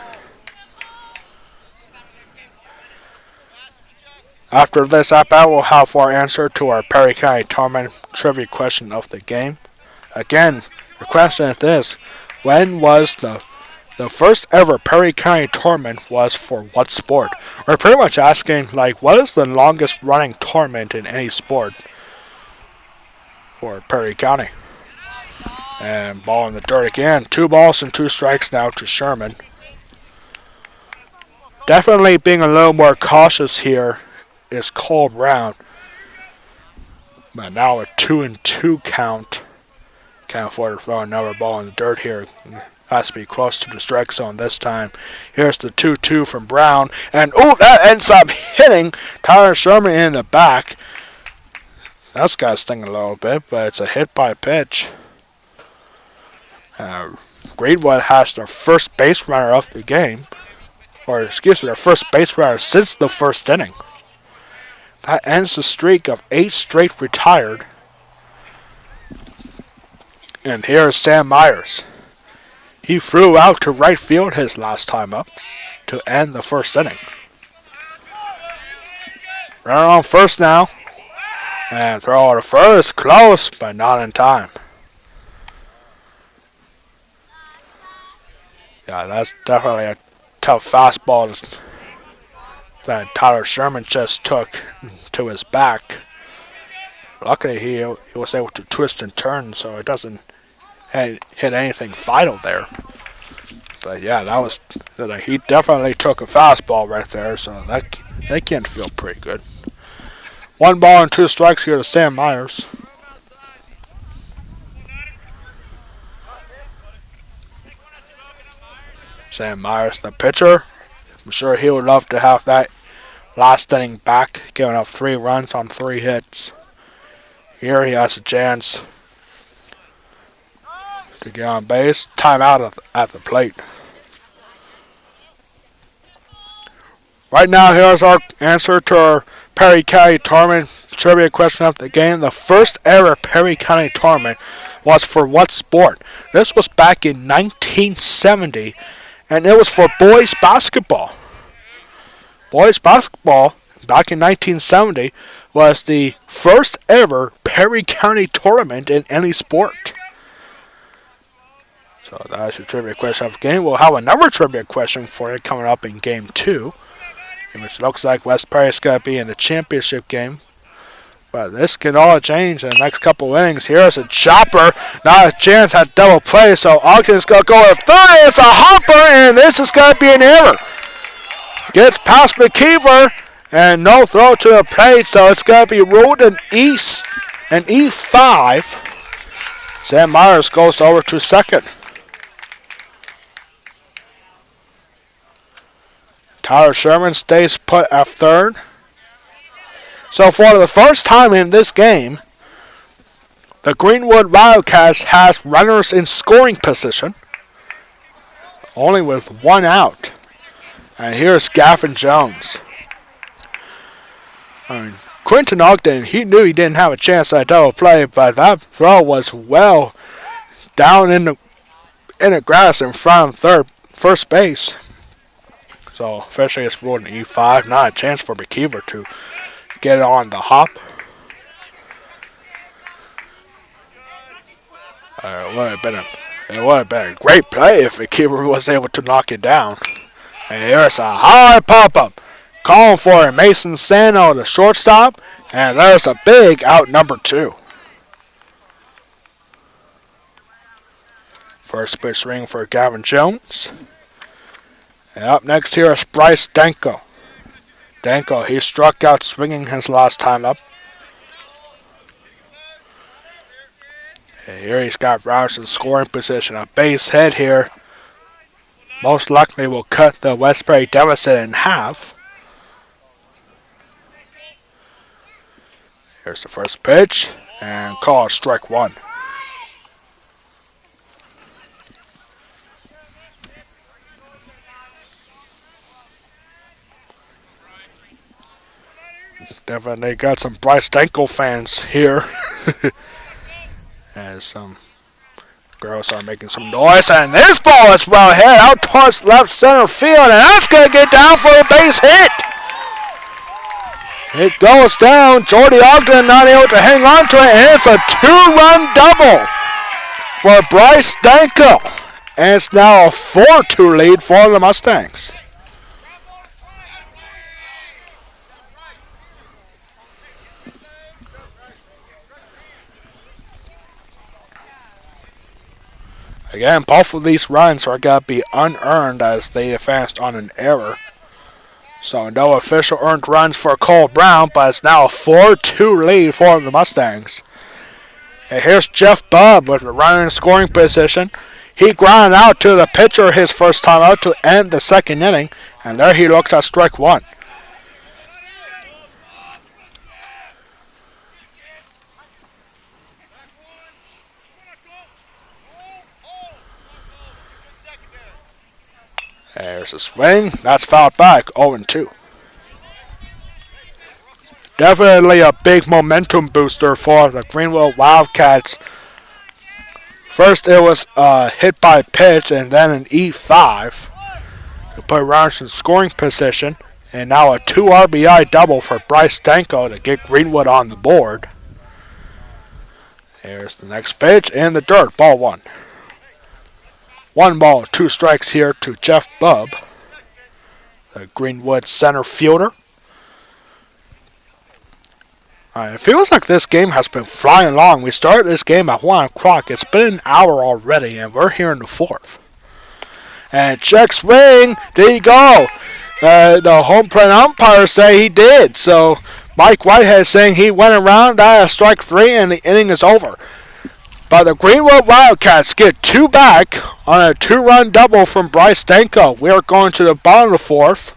After this at-bat, we'll have our answer to our Perry County Tournament trivia question of the game. Again, the question is this: when was the first ever Perry County Tournament was for what sport? We're pretty much asking, like, what is the longest running tournament in any sport for Perry County? And ball in the dirt again. 2 balls and 2 strikes now to Sherman. Definitely being a little more cautious here is Cole Brown. But now a 2-2 count. Can't afford to throw another ball in the dirt here. Has to be close to the strike zone this time. Here's the 2-2 from Brown. And, that ends up hitting Tyler Sherman in the back. That's got to sting a little bit, but it's a hit by pitch. Greenwood has their first base runner of the game. Or, excuse me, their first base runner since the first inning. That ends the streak of 8 straight retired. And here is Sam Myers. He flew out to right field his last time up to end the first inning. Runner on first now. And throw to first. Close, but not in time. Yeah, that's definitely a tough fastball that Tyler Sherman just took to his back. Luckily, he was able to twist and turn so it doesn't hit anything vital there. But yeah, he definitely took a fastball right there, so that can't feel pretty good. 1 ball and 2 strikes here to Sam Myers. Sam Myers, the pitcher. I'm sure he would love to have that last inning back, giving up 3 runs on 3 hits. Here he has a chance to get on base. Timeout at the plate. Right now, here's our answer to our Perry County Tournament trivia question of the game. The first ever Perry County Tournament was for what sport? This was back in 1970, and it was for boys basketball. Boys basketball, back in 1970, was the first ever Perry County Tournament in any sport. So that's your trivia question of the game. We'll have another trivia question for you coming up in Game 2. Which looks like West Perry's going to be in the championship game. But this can all change in the next couple innings. Here's a chopper. Not a chance at double play, so Ogden's going to go with 3. It's a hopper, and this is going to be an error. Gets past McKeever, and no throw to the plate, so it's going to be ruled an E5. Sam Myers goes over to second. Tyler Sherman stays put at third. So for the first time in this game, the Greenwood Wildcats has runners in scoring position, only with 1 out. And here's Gavin Jones. Quentin Ogden, he knew he didn't have a chance at double play, but that throw was well down in the grass in front of first base. So officially it's ruled an E5. Not a chance for McKeever to get on the hop. It would have been a great play if McKeever was able to knock it down. And here's a high pop-up. Calling for a Mason Sano, the shortstop. And there's a big out number 2. First pitch swing for Gavin Jones. And up next here is Bryce Danko. Danko, he struck out swinging his last time up. And here he's got runners in scoring position. A base hit here most likely will cut the West Perry deficit in half. Here's the first pitch, and call strike 1. Definitely got some Bryce Danko fans here. As some girls are making some noise, and this ball is well hit out towards left center field, and that's going to get down for a base hit. It goes down. Jordy Ogden not able to hang on to it, and it's a 2-run double for Bryce Danko. And it's now a 4-2 lead for the Mustangs. Again, both of these runs are going to be unearned as they advanced on an error. So no official earned runs for Cole Brown, but it's now a 4-2 lead for the Mustangs. And here's Jeff Bubb with the runner in scoring position. He grounded out to the pitcher his first time out to end the second inning, and there he looks at strike 1. There's a swing. That's fouled back, 0-2. Definitely a big momentum booster for the Greenwood Wildcats. First, it was a hit by pitch and then an E5 to put runners in scoring position. And now a 2 RBI double for Bryce Stanko to get Greenwood on the board. Here's the next pitch in the dirt, ball one. 1 ball, 2 strikes here to Jeff Bubb, the Greenwood center fielder. It feels like this game has been flying along. We started this game at 1 o'clock. It's been an hour already, and we're here in the 4th. And check swing. There you go. The home plate umpires say he did. So Mike Whitehead saying he went around, that is strike 3, and the inning is over. But the Greenwood Wildcats get 2 back on a 2-run double from Bryce Stanko. We are going to the bottom of the 4th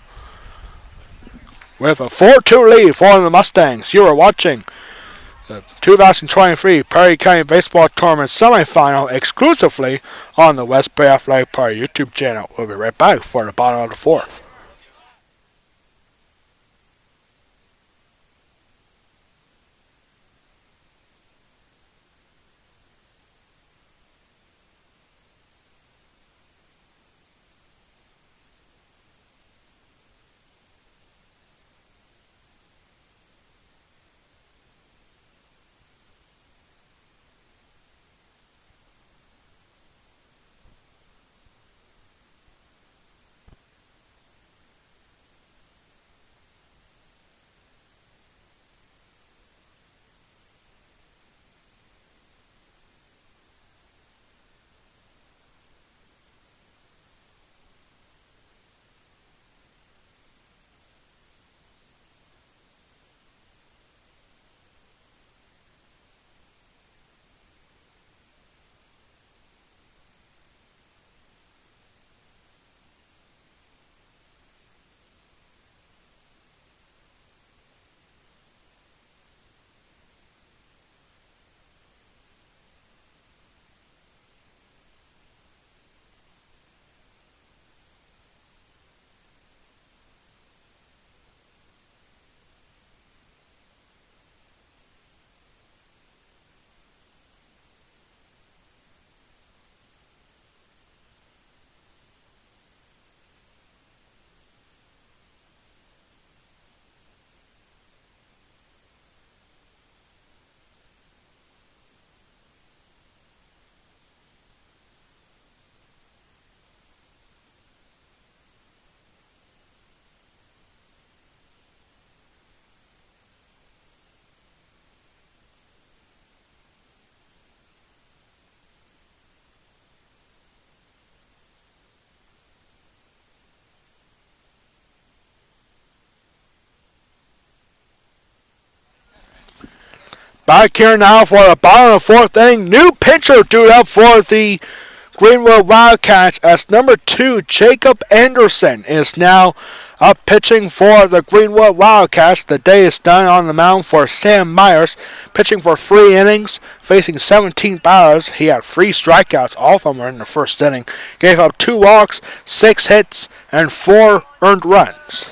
with a 4-2 lead for the Mustangs. You are watching the 2023 Perry County Baseball Tournament Semifinal exclusively on the West Bay Athletic Park YouTube channel. We'll be right back for the bottom of the 4th. Back here now for the bottom of the 4th inning. New pitcher due up for the Greenwood Wildcats as number 2, Jacob Anderson, is now up pitching for the Greenwood Wildcats. The day is done on the mound for Sam Myers, pitching for 3 innings, facing 17 batters. He had 3 strikeouts. All of them were in the 1st inning. Gave up 2 walks, 6 hits, and 4 earned runs.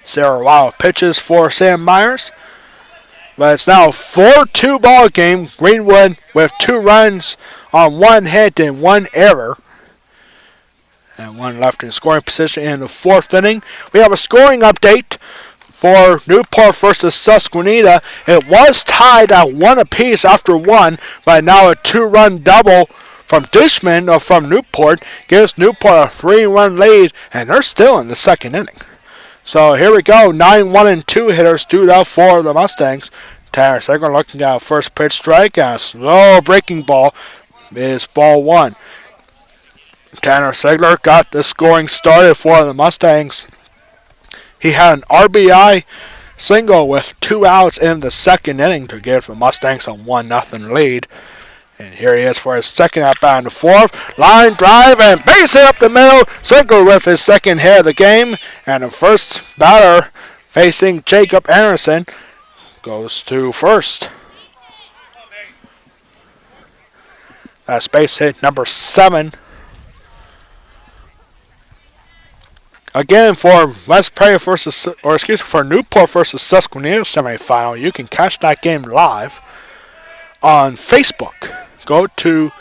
0 wild pitches for Sam Myers. But it's now a 4-2 ball game. Greenwood with 2 runs on 1 hit and 1 error. And 1 left in scoring position in the 4th inning. We have a scoring update for Newport versus Susquehanna. It was tied at 1 apiece after 1, but now a 2-run double from Dishman from Newport gives Newport a 3-run lead, and they're still in the 2nd inning. So here we go, 9-1-2 hitters due up for the Mustangs. Tanner Segler looking at a first pitch strike, and a slow breaking ball is ball 1. Tanner Segler got the scoring started for the Mustangs. He had an RBI single with 2 outs in the 2nd inning to give the Mustangs a 1-0 lead. And here he is for his 2nd at-bat in the 4th. Line drive and base hit up the middle. Segler with his 2nd hit of the game. And the first batter facing Jacob Anderson goes to first. That's base hit number 7. Again, for for Newport versus Susquehanna semifinal, you can catch that game live on Facebook. Go to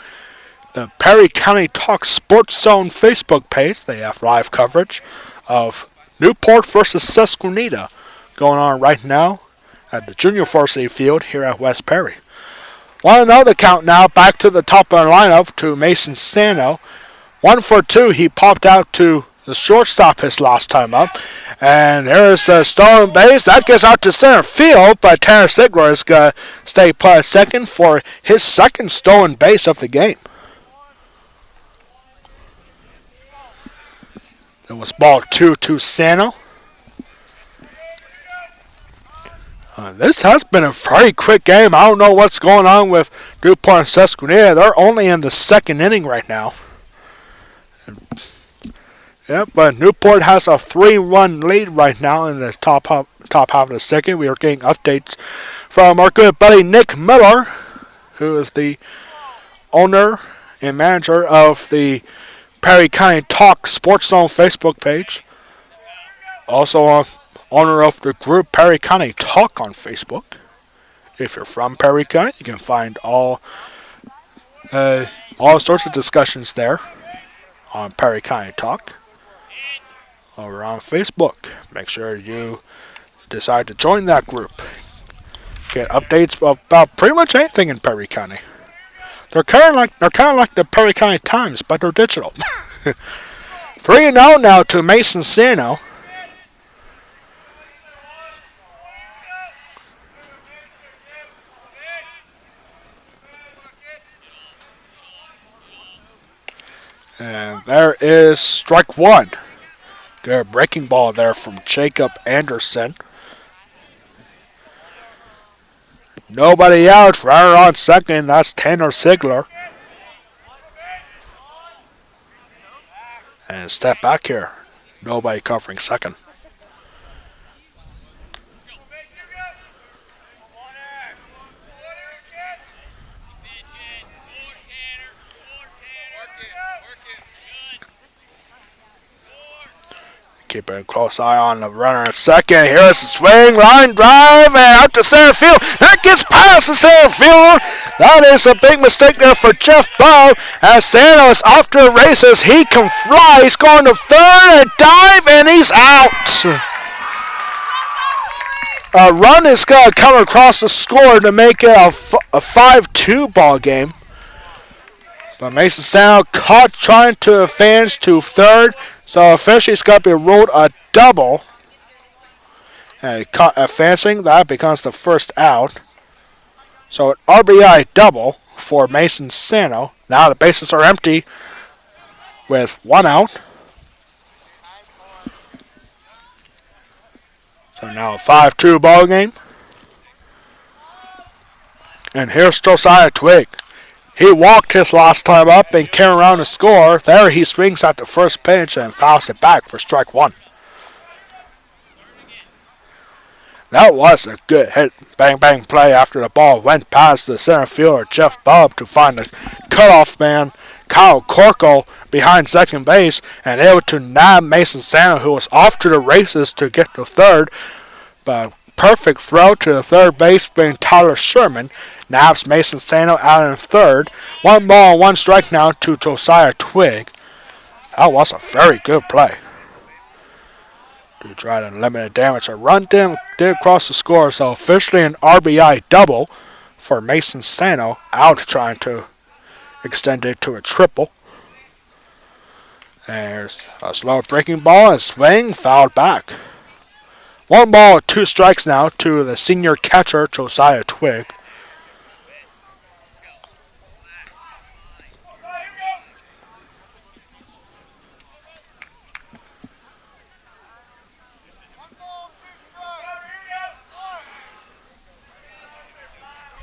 the Perry County Talk Sports Zone Facebook page. They have live coverage of Newport versus Susquehanna going on right now at the Junior Varsity Field here at West Perry. Want to know the count now? Back to the top of the lineup to Mason Sano. 1 for 2. He popped out to the shortstop his last time up. And there's the stolen base. That gets out to center field, but Tanner Sigler is going to stay put at second for his second stolen base of the game. It was ball 2 to Sano. This has been a very quick game. I don't know what's going on with Newport and Susquehanna. They're only in the second inning right now. Yeah, but Newport has a 3-run lead right now in the top half of the second. We are getting updates from our good buddy Nick Miller, who is the owner and manager of the Perry County Talk Sports Zone Facebook page. Also owner of the group Perry County Talk on Facebook. If you're from Perry County, you can find all sorts of discussions there on Perry County Talk over on Facebook. Make sure you decide to join that group. Get updates about pretty much anything in Perry County. They're kind of like the Perry County Times, but they're digital. 3-0 now to Mason Sano. And there is strike one. Good breaking ball there from Jacob Anderson. Nobody out. Runner on second. That's Tanner Sigler. And step back here. Nobody covering second. Keeping a close eye on the runner in second. Here's the swing, line drive, and out to center field. That gets past the center field. That is a big mistake there for Jeff Bowe. As Sano is off to the races, he can fly. He's going to third and dive, and he's out. A run is going to come across the score to make it a 5-2 ball game. But Mason Sano caught trying to advance to third. So officially it's got to be ruled a double. And caught advancing, that becomes the first out. So an RBI double for Mason Sano. Now the bases are empty with one out. So now a 5-2 ball game. And here's Josiah Twig. He walked his last time up and came around to score. There he swings at the first pitch and fouls it back for strike one. That was a good hit, bang play after the ball went past the center fielder Jeff Bob to find the cutoff man Kyle Corco behind second base and able to nab Mason Sano, who was off to the races to get to third. But perfect throw to the third baseman Tyler Sherman nabs Mason Sano out in third. 1 ball, 1 strike now to Josiah Twig. That was a very good play to try to limit the damage. A run did cross the score, so officially an RBI double for Mason Sano, out trying to extend it to a triple. There's a slow breaking ball and swing, fouled back. 1 ball, 2 strikes now to the senior catcher Josiah Twig.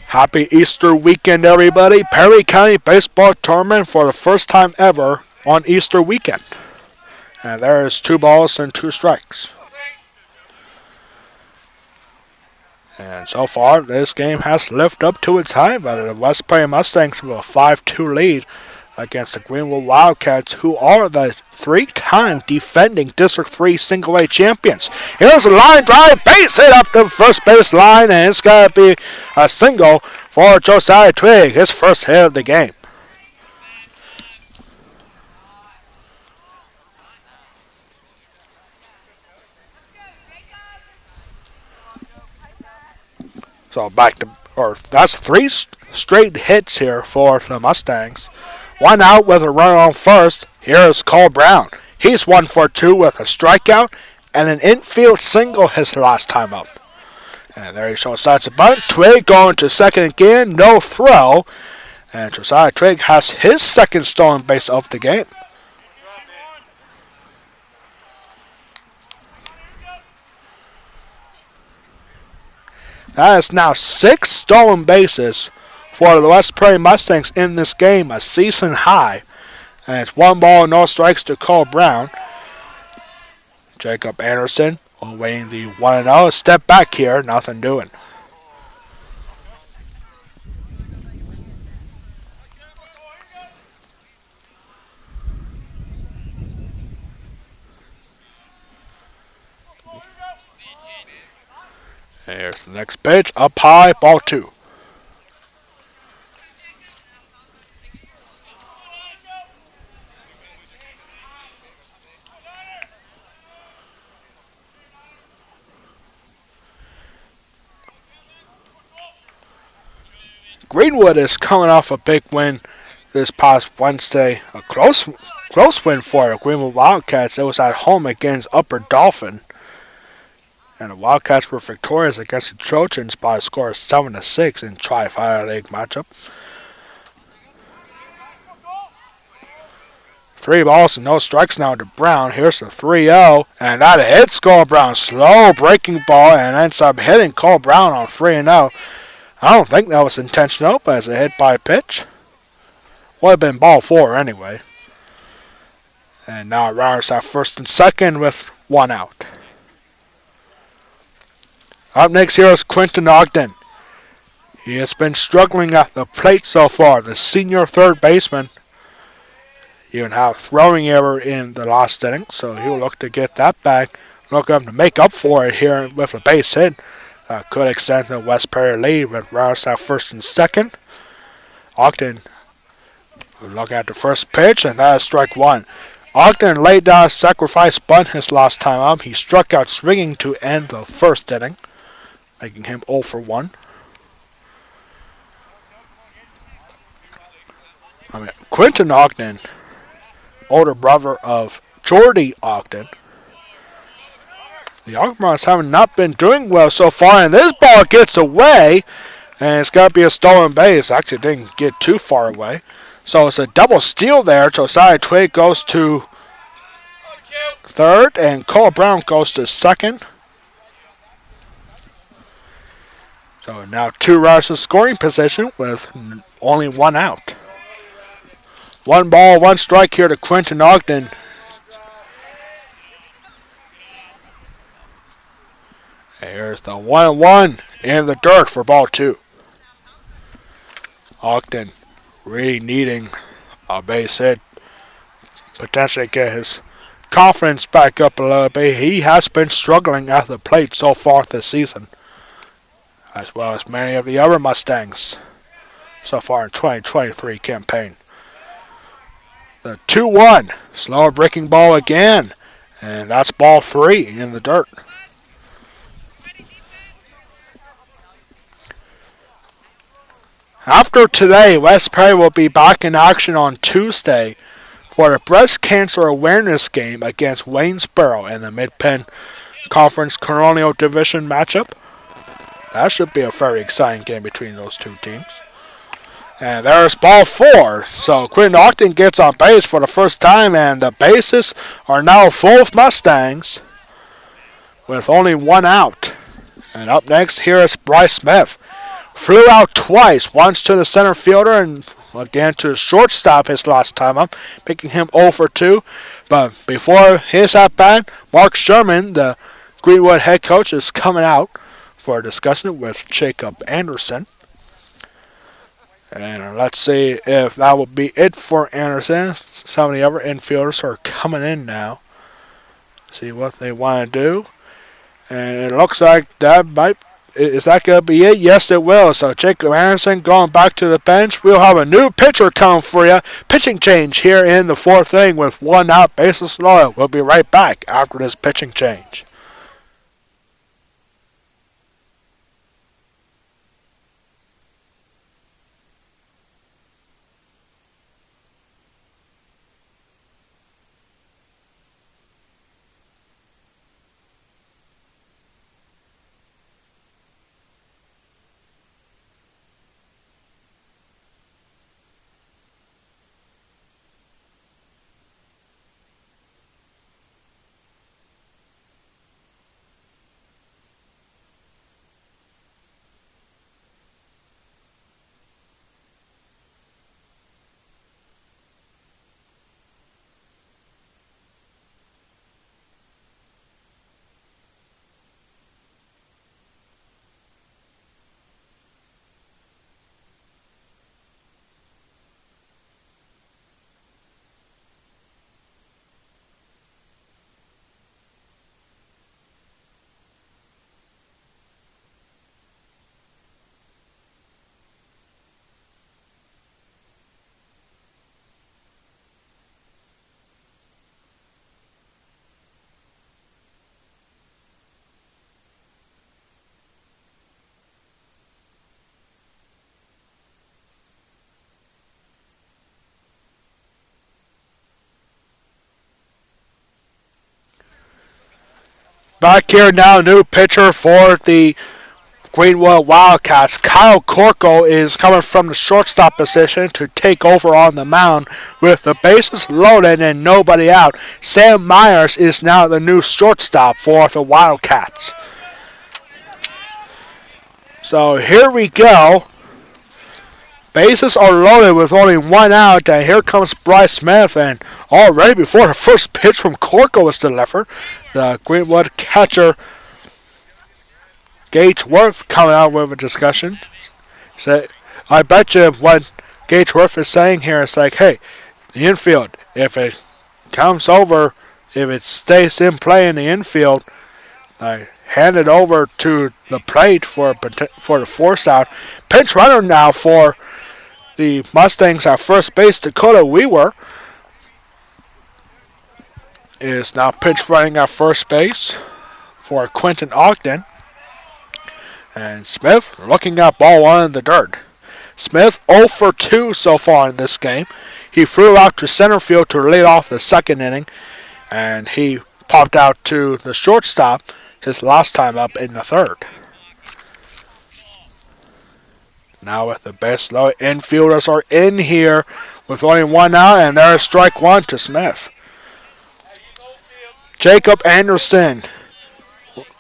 Happy Easter weekend, everybody. Perry County Baseball Tournament for the first time ever on Easter weekend. And there's 2 balls and 2 strikes. And so far, this game has lived up to its hype. But the West Perry Mustangs with a 5-2 lead against the Greenwood Wildcats, who are the three-time defending District 3 Single A champions. Here's a line drive, base hit up the first base line, and it's got to be a single for Josiah Twig, his first hit of the game. So that's three straight hits here for the Mustangs. One out with a runner on first. Here's Cole Brown. He's 1 for 2 with a strikeout and an infield single his last time up. And there he shows starts the bunt. Twig going to second again. No throw. And Josiah Twig has his second stolen base of the game. That is now 6 stolen bases for the West Prairie Mustangs in this game, a season high. And it's 1 ball, no strikes to Cole Brown. Jacob Anderson awaiting the 1-0. Step back here, nothing doing. Here's the next pitch, up high, ball 2. Greenwood is coming off a big win this past Wednesday. A close win for the Greenwood Wildcats. It was at home against Upper Dauphin. And the Wildcats were victorious against the Trojans by a score of 7-6 in Tri-Fire League matchup. 3 balls and no strikes now to Brown. Here's the 3-0. And that hits Cole Brown. Slow breaking ball and ends up hitting Cole Brown on 3-0. I don't think that was intentional, but as a hit by pitch. Would have been ball 4 anyway. And now it runners at first and second with 1 out. Up next here is Quentin Ogden. He has been struggling at the plate so far. The senior third baseman even had a throwing error in the last inning, so he'll look to get that back. Look up to make up for it here with a base hit. Could extend the West Prairie lead with runners at first and second. Ogden will look at the first pitch, and that is strike 1. Ogden laid down a sacrifice bunt his last time up. He struck out swinging to end the first inning, making him 0 for 1. Quentin Ogden, older brother of Jordy Ogden. The Ogden's have not been doing well so far, and this ball gets away, and it's got to be a stolen base. Actually, it didn't get too far away. So it's a double steal there. Josiah Twig goes to third, and Cole Brown goes to second. So now 2 runners in scoring position with only 1 out. 1 ball, 1 strike here to Quentin Ogden. Here's the 1-1 in the dirt for ball 2. Ogden really needing a base hit. Potentially get his confidence back up a little bit. He has been struggling at the plate so far this season, as well as many of the other Mustangs so far in 2023 campaign. The 2-1, slower breaking ball again, and that's ball 3 in the dirt. After today, West Prairie will be back in action on Tuesday for the breast cancer awareness game against Waynesboro in the Mid-Penn Conference Colonial Division matchup. That should be a very exciting game between those two teams. And there's ball 4. So Quentin Ogden gets on base for the first time, and the bases are now full of Mustangs with only 1 out. And up next, here is Bryce Smith. Flew out twice, once to the center fielder and again to the shortstop his last time up, picking him 0 for 2. But before his at-bat, Mark Sherman, the Greenwood head coach, is coming out for a discussion with Jacob Anderson. And let's see if that will be it for Anderson. Some of the other infielders are coming in now. See what they want to do. And it looks like that might. Is that going to be it? Yes, it will. So Jacob Anderson going back to the bench. We'll have a new pitcher coming for you. Pitching change here in the fourth inning with one out, bases loaded. We'll be right back after this pitching change. Back here now, new pitcher for the Greenwood Wildcats. Kyle Corco is coming from the shortstop position to take over on the mound with the bases loaded and nobody out. Sam Myers is now the new shortstop for the Wildcats. So here we go. Bases are loaded with only one out, and here comes Bryce Smith, and already before the first pitch from Corco was delivered, the Greenwood catcher Gage Worth coming out with a discussion. So I bet you what Gage Worth is saying here is like, hey, the infield, if it comes over, if it stays in play in the infield, hand it over to the plate for the force out. Pinch runner now for the Mustangs at first base. Dakota Weaver is now pinch running at first base for Quentin Ogden. And Smith looking at ball one in the dirt. Smith 0 for 2 so far in this game. He flew out to center field to lead off the second inning, and he popped out to the shortstop his last time up in the third. Now with the base low, infielders are in here with only one out, and there's strike one to Smith. Jacob Anderson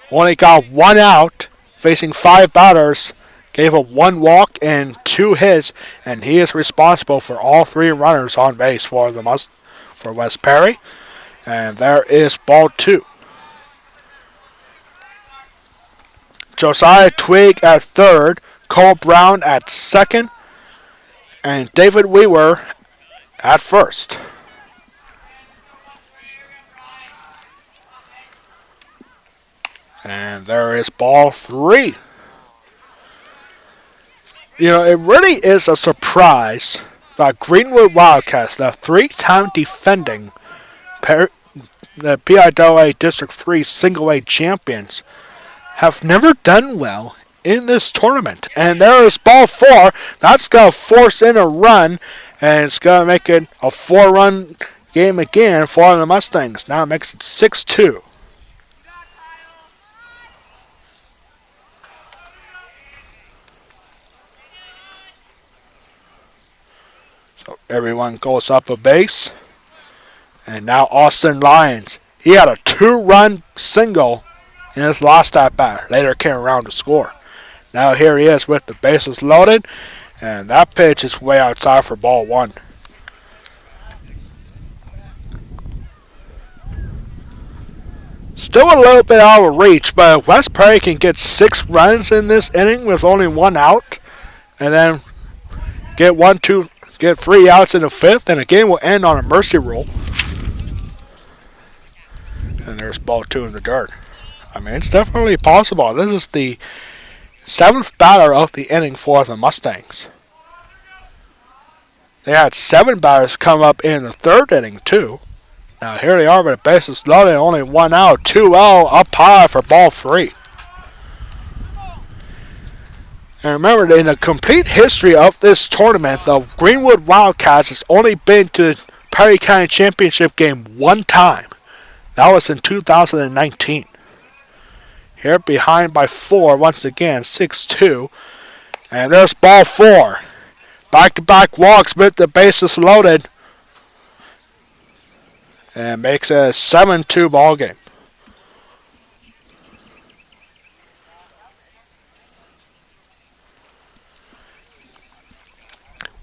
only got one out, facing 5 batters, gave up 1 walk and 2 hits, and he is responsible for all 3 runners on base for West Perry. And there is ball 2. Josiah Twig at third, Cole Brown at second, and David Weaver at first. And there is ball 3. You know, it really is a surprise that Greenwood Wildcats, the 3-time defending the PIAA District 3 Single A champions, have never done well in this tournament. And there is ball 4. That's going to force in a run, and it's going to make it a 4-run game again for the Mustangs. Now it makes it 6-2. So everyone goes up a base. And now Austin Lyons. He had a 2-run single in his last at bat. Later came around to score. Now here he is with the bases loaded. And that pitch is way outside for ball 1. Still a little bit out of reach, but West Prairie can get 6 runs in this inning with only 1 out. And then get 1-2, get 3 outs in the 5th, and the game will end on a mercy rule. And there's ball 2 in the dirt. I mean, it's definitely possible. This is the 7th batter of the inning for the Mustangs. They had 7 batters come up in the 3rd inning, too. Now, here they are with the bases loaded, only 1 out, 2-0, up high for ball 3. And remember, in the complete history of this tournament, the Greenwood Wildcats has only been to the Perry County Championship game 1 time. That was in 2019. Here behind by 4 once again, 6-2. And there's ball 4. Back-to-back walks with the bases loaded. And makes it a 7-2 ball game.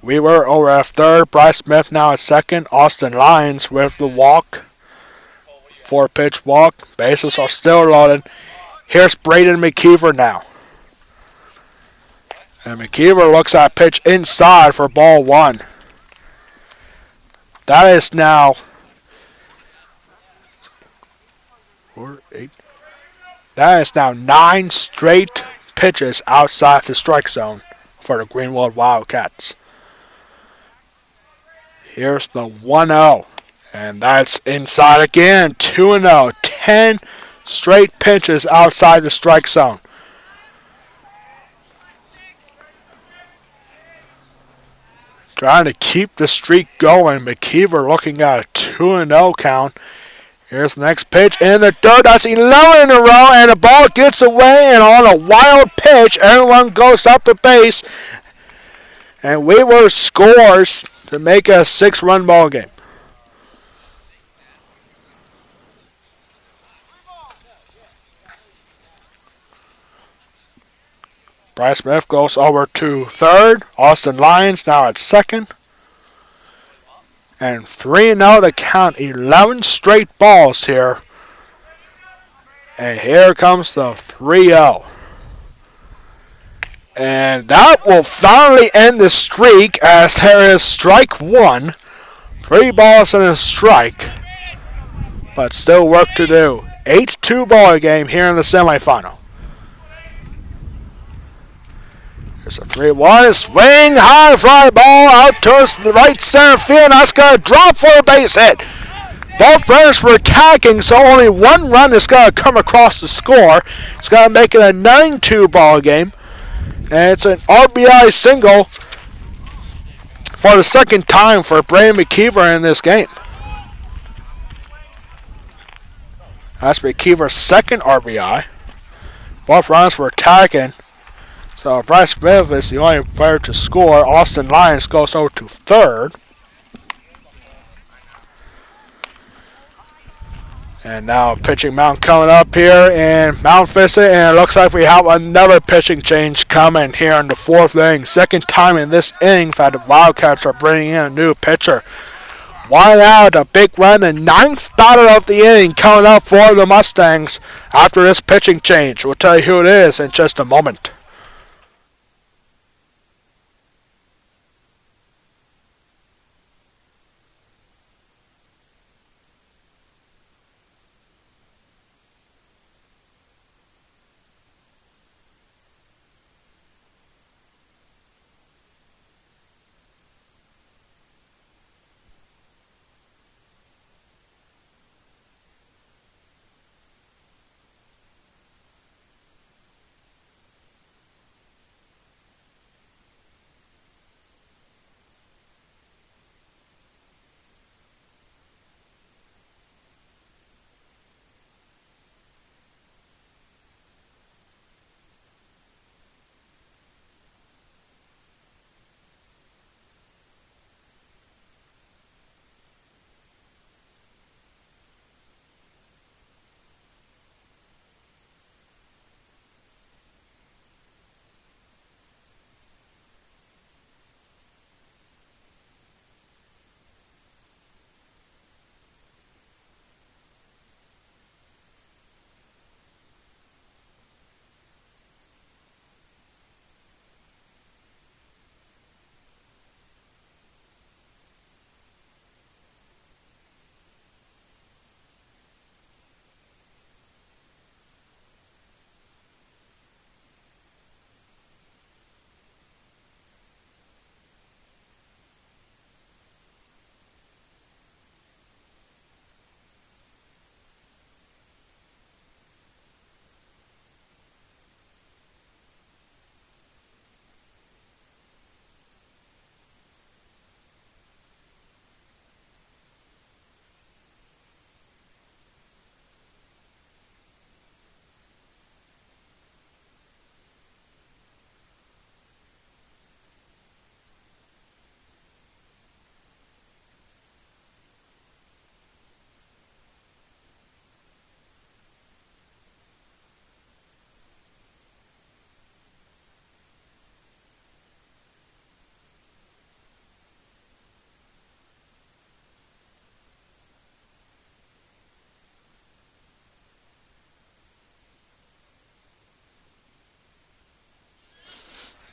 We were over at 3rd. Bryce Smith now at 2nd. Austin Lyons with the walk. 4-pitch walk. Bases are still loaded. Here's Braden McKeever now. And McKeever looks at pitch inside for ball 1. That is now 4, 8. That is now 9 straight pitches outside the strike zone for the Greenwood Wildcats. Here's the 1-0. And that's inside again. 2-0. 10 straight pitches outside the strike zone. Trying to keep the streak going. McKeever looking at a 2-0 count. Here's the next pitch in the dirt. That's 11 in a row, and the ball gets away, and on a wild pitch, everyone goes up the base, and Weaver scores to make a 6-run ball game. Bryce Smith goes over to 3rd. Austin Lyons now at 2nd. And 3-0 to count. 11 straight balls here. And here comes the 3-0. And that will finally end the streak as there is strike 1. 3 balls and a strike. But still work to do. 8-2 ball game here in the semifinal. There's a 3-1. Swing, high fly ball out towards the right center field. That's going to drop for a base hit. Both runners were attacking, so only 1 run is going to come across the score. It's going to make it a 9-2 ball game. And it's an RBI single for the 2nd time for Braden McKeever in this game. That's McKeever's 2nd RBI. Both runners were attacking. So Bryce Smith is the only player to score. Austin Lyons goes over to 3rd. And now pitching mound coming up here in Mount Vincent. And it looks like we have another pitching change coming here in the 4th inning. 2nd time in this inning that the Wildcats are bringing in a new pitcher. 1 out, a big run, the 9th batter of the inning coming up for the Mustangs after this pitching change. We'll tell you who it is in just a moment.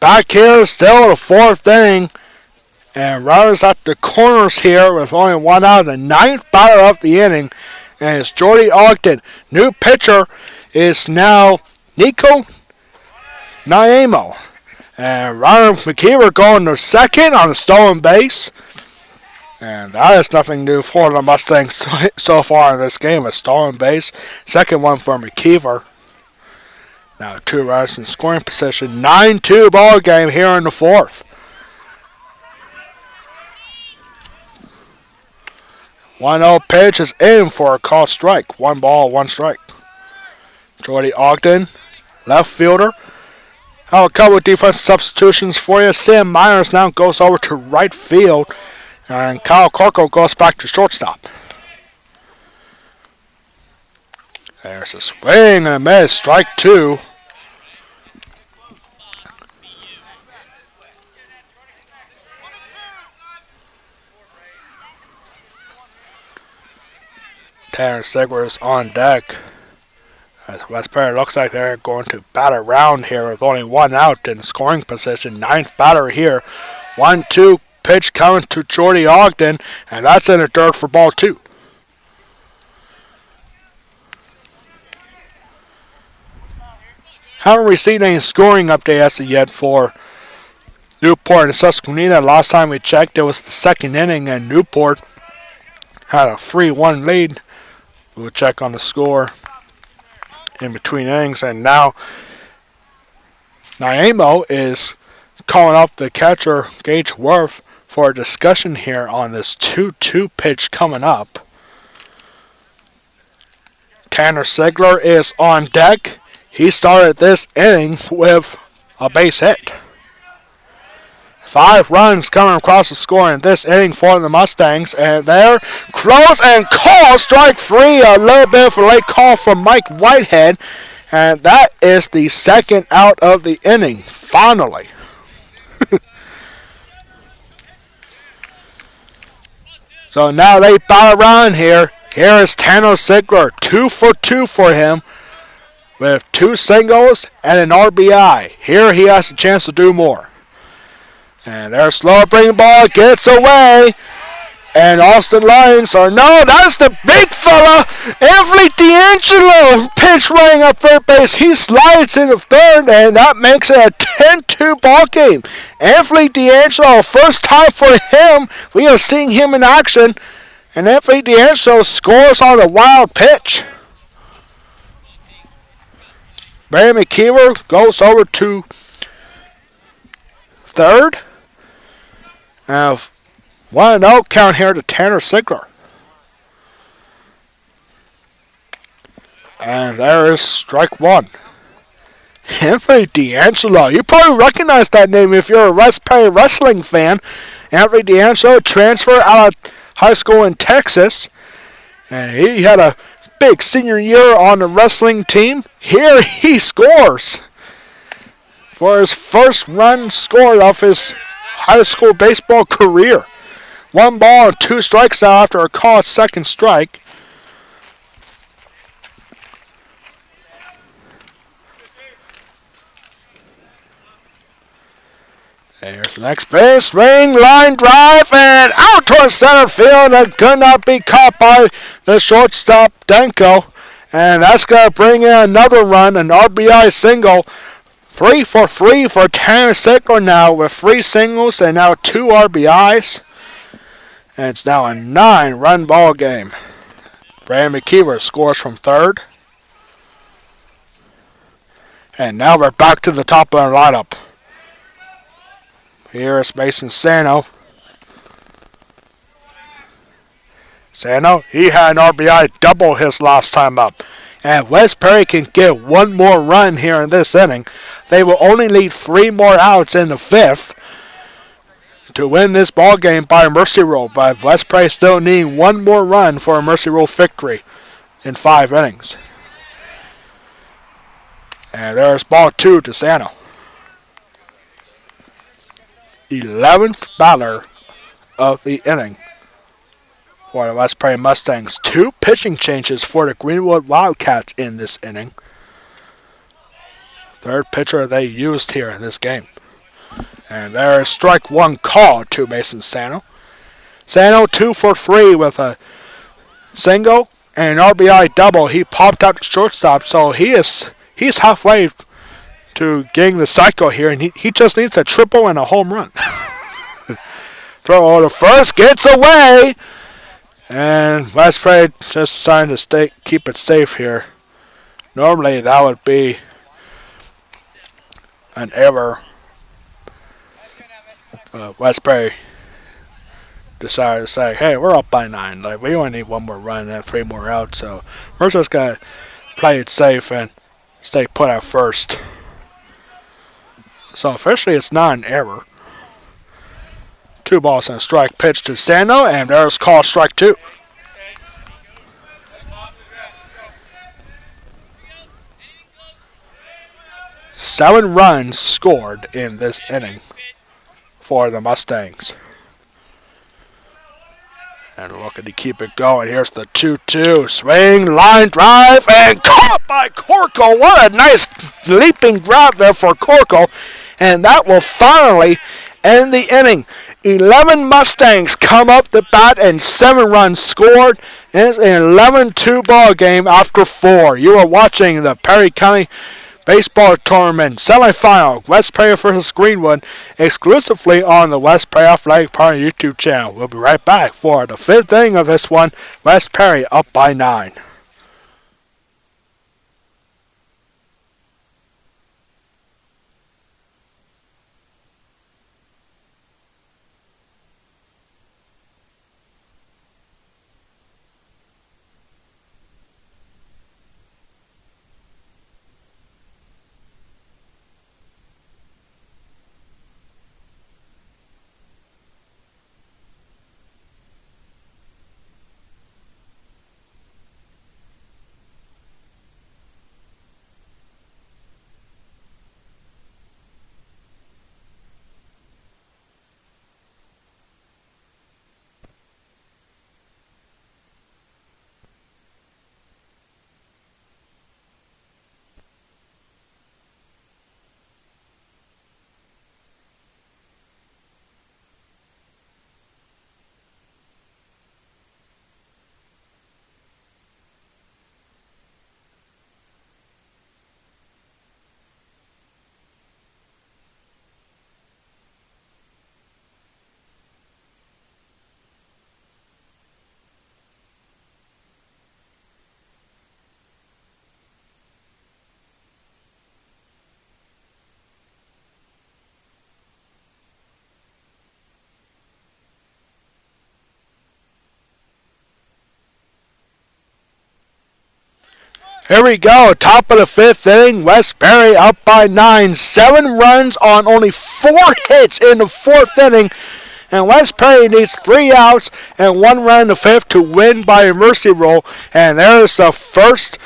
Back here, still the fourth inning. And runners at the corners here with only one out. The ninth batter of the inning. And it's Jordy Ogden. New pitcher is now Nico Naimo. And Ryan McKeever going to second on the stolen base. And that is nothing new for the Mustangs so far in this game. A stolen base. Second one for McKeever. Now 2 runners in scoring position. 9-2 ball game here in the fourth. 1-0 pitch is in for a called strike. 1 ball, 1 strike. Jordy Ogden, left fielder. Have a couple of defensive substitutions for you. Sam Myers now goes over to right field. And Kyle Corco goes back to shortstop. There's a swing and a miss. Strike 2. Tanner Sigler is on deck. As West Prairie looks like they're going to bat around here with only 1 out in scoring position. 9th batter here. 1-2 pitch coming to Jordy Ogden, and that's in the dirt for ball 2. Haven't received any scoring update as of yet for Newport and Susquehanna. Last time we checked, it was the 2nd inning, and Newport had a 3-1 lead. We'll check on the score in between innings, and now Naimo is calling up the catcher, Gage Worth, for a discussion here on this 2-2 pitch coming up. Tanner Sigler is on deck. He started this inning with a base hit. 5 runs coming across the score in this inning for the Mustangs. And there, close and call, strike 3. A little bit of a late call from Mike Whitehead. And that is the 2nd out of the inning, finally. So now they bat around here. Here is Tanner Sigler, 2 for 2 for him, with 2 singles and an RBI. Here he has a chance to do more. And there's slow bring ball, gets away. And Austin Lyons, or no, that's the big fella, Anthony D'Angelo, pinch running up third base. He slides into third, and that makes it a 10-2 ball game. Anthony D'Angelo, first time for him. We are seeing him in action. And Anthony D'Angelo scores on a wild pitch. Barry McKeever goes over to third. Now, 1-0 count here to Tanner Sigler. And there is strike 1. Anthony D'Angelo. You probably recognize that name if you're a West Prairie wrestling fan. Anthony D'Angelo transferred out of high school in Texas. And he had a big senior year on the wrestling team. Here he scores for his first run scored of his high school baseball career. 1 ball and 2 strikes now after a called second strike. There's the next base, swing, line drive, and out towards center field. That could not be caught by the shortstop, Denko. And that's going to bring in another run, an RBI single. 3 for 3 for Tanner Sigler now with 3 singles and now 2 RBIs. And it's now a 9-run ball game. Brandon McKeever scores from third. And now we're back to the top of our lineup. Here is Mason Sano. Sano, he had an RBI double his last time up. And West Prairie can get 1 more run here in this inning. They will only need 3 more outs in the 5th to win this ball game by a mercy rule. But West Prairie still needing 1 more run for a mercy rule victory in 5 innings. And there's ball 2 to Sano. 11th batter of the inning for the West Prairie Mustangs. 2 pitching changes for the Greenwood Wildcats in this inning. 3rd pitcher they used here in this game. And there is strike one called to Mason Sano. Sano 2 for 3 with a single and an RBI double. He popped out to shortstop, so he's halfway to getting the cycle here, and he just needs a triple and a home run. Throw to first, gets away, and West Prairie just decided to keep it safe here. Normally that would be an error. West Prairie decided to say, hey, we're up by 9. Like, we only need one more run and 3 more out, so we're just going to play it safe and stay put at first. So officially it's not an error. 2 balls and a strike pitch to Sano, and there's called strike 2. Seven runs scored in this inning for the Mustangs. And looking to keep it going. Here's the 2-2. Swing, line drive, and caught by Corco. What a nice leaping grab there for Corco. And that will finally end the inning. 11 Mustangs come up the bat and 7 runs scored. It's an 11-2 ball game after 4. You are watching the Perry County Baseball Tournament Semifinal, West Prairie versus Greenwood, exclusively on the West Prairie Athletic Party YouTube channel. We'll be right back for the 5th inning of this one. West Prairie up by 9. Here we go, top of the 5th inning, West Prairie up by 9. 7 runs on only 4 hits in the 4th inning. And West Prairie needs 3 outs and 1 run in the 5th to win by a mercy roll. And there's the first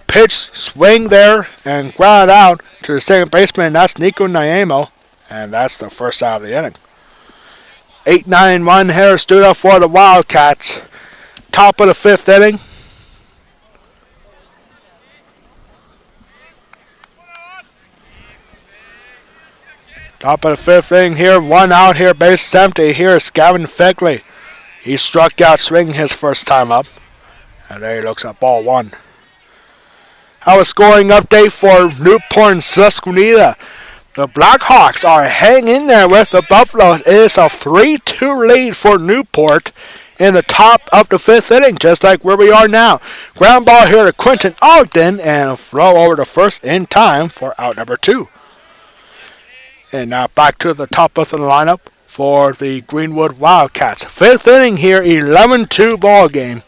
pitch swing there and ground out to the second baseman, and that's Nico Niemo. And that's the first out of the inning. 8-9 1 hitter stood up for the Wildcats. Top of the 5th inning. Top of the 5th inning here, 1 out here, base empty. Here is Gavin Fegley. He struck out swinging his first time up. And there he looks at ball 1. Our scoring update for Newport and Susquehanna. The Blackhawks are hanging in there with the Buffaloes. It is a 3-2 lead for Newport in the top of the 5th inning, just like where we are now. Ground ball here to Quentin Ogden, and a throw over to first in time for out number 2. And now back to the top of the lineup for the Greenwood Wildcats. 5th inning here, 11-2 ball game.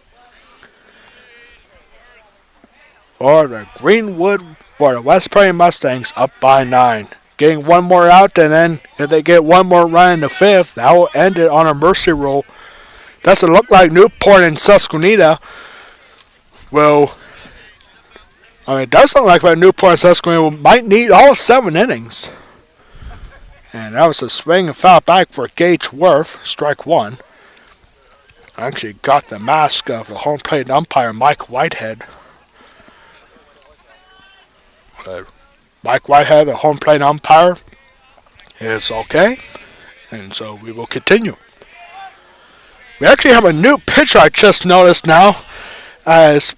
For the West Prairie Mustangs up by 9. Getting 1 more out, and then if they get 1 more run in the 5th, that will end it on a mercy roll. Doesn't look like Newport and Susquehanna will. It does look like Newport and Susquehanna might need all 7 innings. And that was a swing and foul back for Gage Worth, strike 1. Actually got the mask of the home plate umpire, Mike Whitehead. Mike Whitehead, the home plate umpire, is okay, and so we will continue. We actually have a new pitcher I just noticed now, as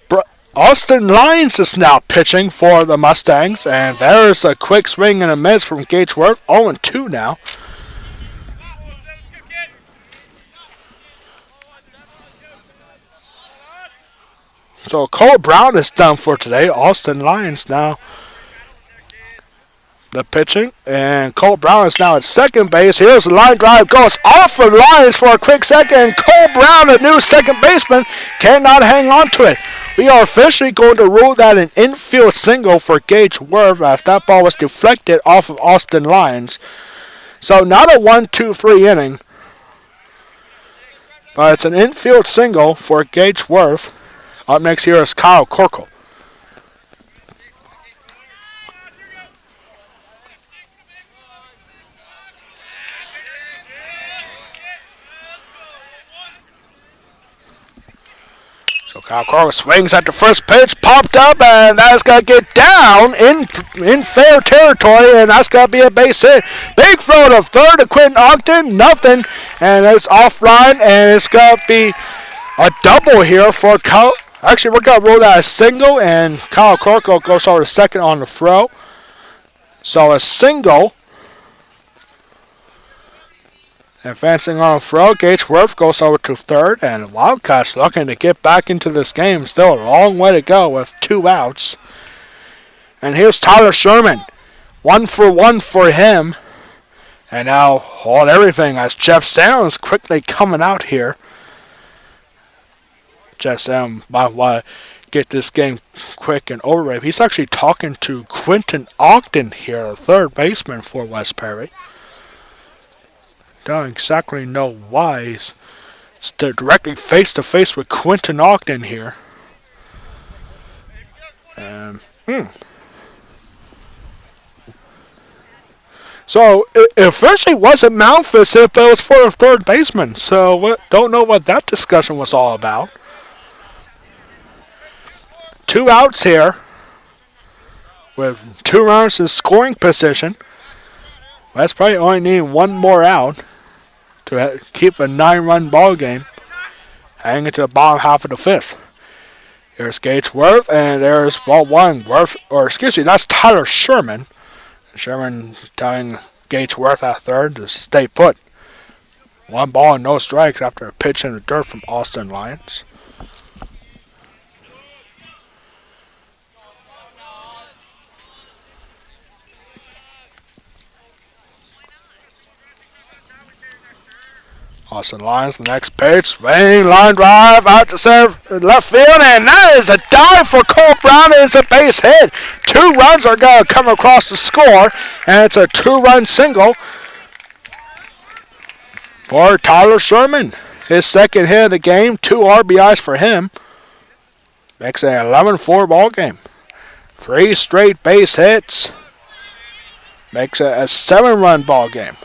Austin Lyons is now pitching for the Mustangs, and there's a quick swing and a miss from Gage Worth, 0-2 now. So Cole Brown is done for today. Austin Lyons now the pitching, and Cole Brown is now at second base. Here's the line drive, goes off for Lyons for a quick second, and Cole Brown, the new second baseman, cannot hang on to it. We are officially going to rule that an infield single for Gage Worth, as that ball was deflected off of Austin Lyons. So not a 1-2-3 inning, but it's an infield single for Gage Worth. Up next here is Kyle Corkle. So Kyle Corkle swings at the first pitch, popped up, and that's going to get down in fair territory, and that's going to be a base hit. Big throw to third to Quentin Ogden, nothing, and it's offline, and it's going to be a double here for Kyle. Actually, we're going to roll that as single, and Kyle Corkle goes over to second on the throw. So a single. Advancing on a throw, Gage Worth goes over to third, and the Wildcats looking to get back into this game. Still a long way to go with 2 outs. And here's Tyler Sherman. 1-for-1 for him. And now hold everything as Jeff Sounds quickly coming out here. Jeff Sam might want to get this game quick and over with. He's actually talking to Quentin Ogden here, a third baseman for West Perry. Don't exactly know why he's directly face to face with Quentin Ogden here. So it officially wasn't Memphis if it was for a third baseman. So don't know what that discussion was all about. 2 outs here with 2 runners in scoring position. That's probably only needing 1 more out to keep a 9-run ball game hanging to the bottom half of the 5th. There's Gage Worth, and there's ball 1. That's Tyler Sherman. Sherman telling Gage Worth at third to stay put. 1 ball and no strikes after a pitch in the dirt from Austin Lyons. Austin Lyons, the next pitch, swing, line drive, out to center, left field, and that is a dive for Cole Brown. It's a base hit. 2 runs are going to come across the score, and it's a 2-run single for Tyler Sherman. His second hit of the game, 2 RBIs for him. Makes it an 11-4 ball game. 3 straight base hits. Makes it a 7-run ball game.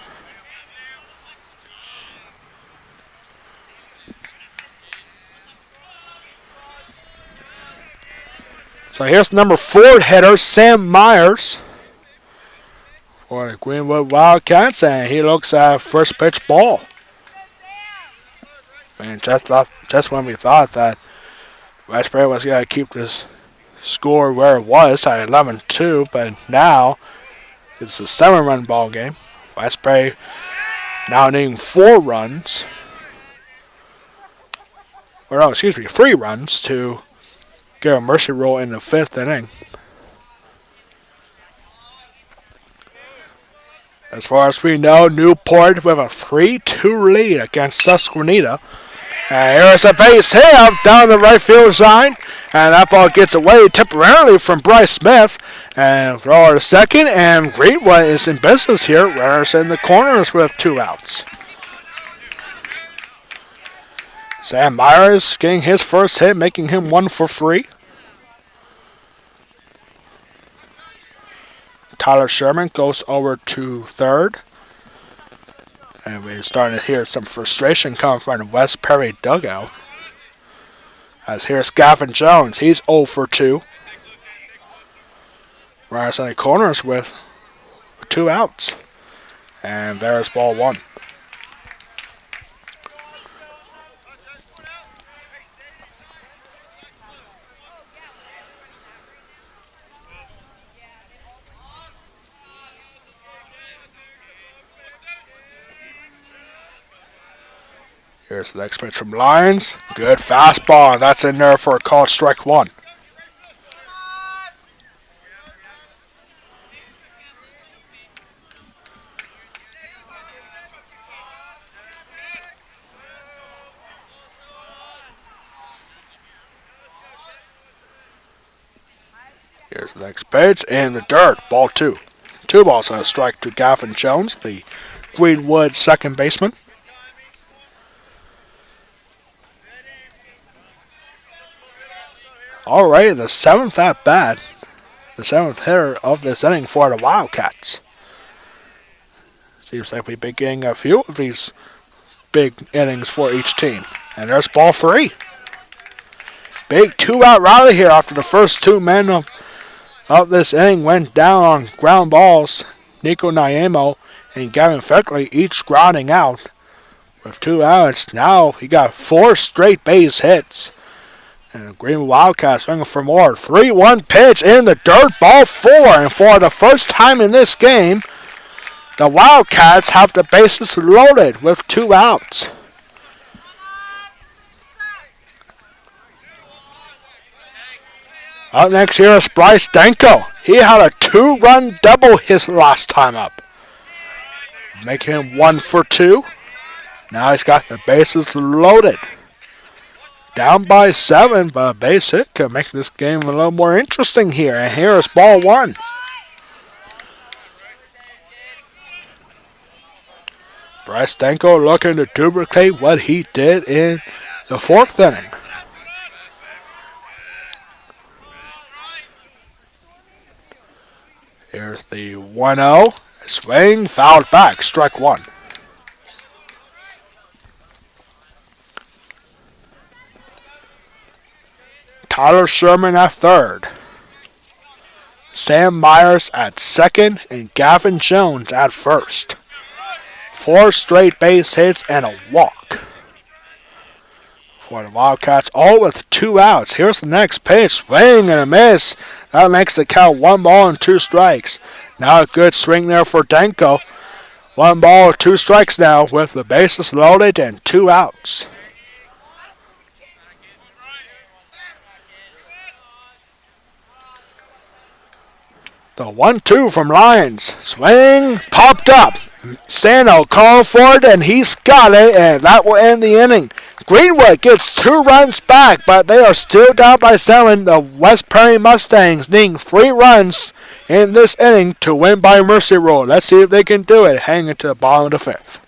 So here's number 4 hitter, Sam Myers, for the Greenwood Wildcats, and he looks at first pitch ball. And just when we thought that West Perry was going to keep this score where it was at 11-2, but now it's a 7-run ball game. West Perry now needing 4 runs. 3 runs to get a mercy roll in the 5th inning. As far as we know, Newport with a 3-2 lead against Susquehanna. And here's a base hit down the right field line. And that ball gets away temporarily from Bryce Smith. And throw to second. And Greenwood is in business here. Runners in the corners with 2 outs. Sam Myers getting his first hit, making him 1 for 3. Tyler Sherman goes over to third. And we're starting to hear some frustration coming from the West Perry dugout. As here's Gavin Jones. He's 0 for 2. Runners in the corners with 2 outs. And there's ball one. Here's the next pitch from Lions. Good fastball, and that's in there for a called strike one. Here's the next pitch in the dirt. Ball two. Two balls and a strike to Gavin Jones, the Greenwood second baseman. Alright, the seventh at bat. The seventh hitter of this inning for the Wildcats. Seems like we've been getting a few of these big innings for each team. And there's ball three. Big two-out rally here after the first two men of this inning went down on ground balls. Nico Niemo and Gavin Feckley each grounding out with 2 outs. Now he got 4 straight base hits. And the Greenwood Wildcats swinging for more. 3-1 pitch in the dirt, ball 4. And for the first time in this game, the Wildcats have the bases loaded with 2 outs. Up next here is Bryce Danko. He had a 2-run double his last time up, making him 1 for 2. Now he's got the bases loaded. Down by 7, but a base hit could make this game a little more interesting here. And here is ball 1. Bryce Danko looking to duplicate what he did in the 4th inning. Here's the 1-0. Swing, fouled back, strike 1. Tyler Sherman at third. Sam Myers at second and Gavin Jones at first. 4 straight base hits and a walk for the Wildcats, all with 2 outs. Here's the next pitch. Swing and a miss. That makes the count 1 ball and 2 strikes. Now a good swing there for Danko. 1 ball, 2 strikes now with the bases loaded and 2 outs. The 1-2 from Lions. Swing, popped up. Sano called for it, and he's got it, and that will end the inning. Greenwood gets 2 runs back, but they are still down by 7. The West Prairie Mustangs needing 3 runs in this inning to win by mercy rule. Let's see if they can do it, hanging to the bottom of the 5th.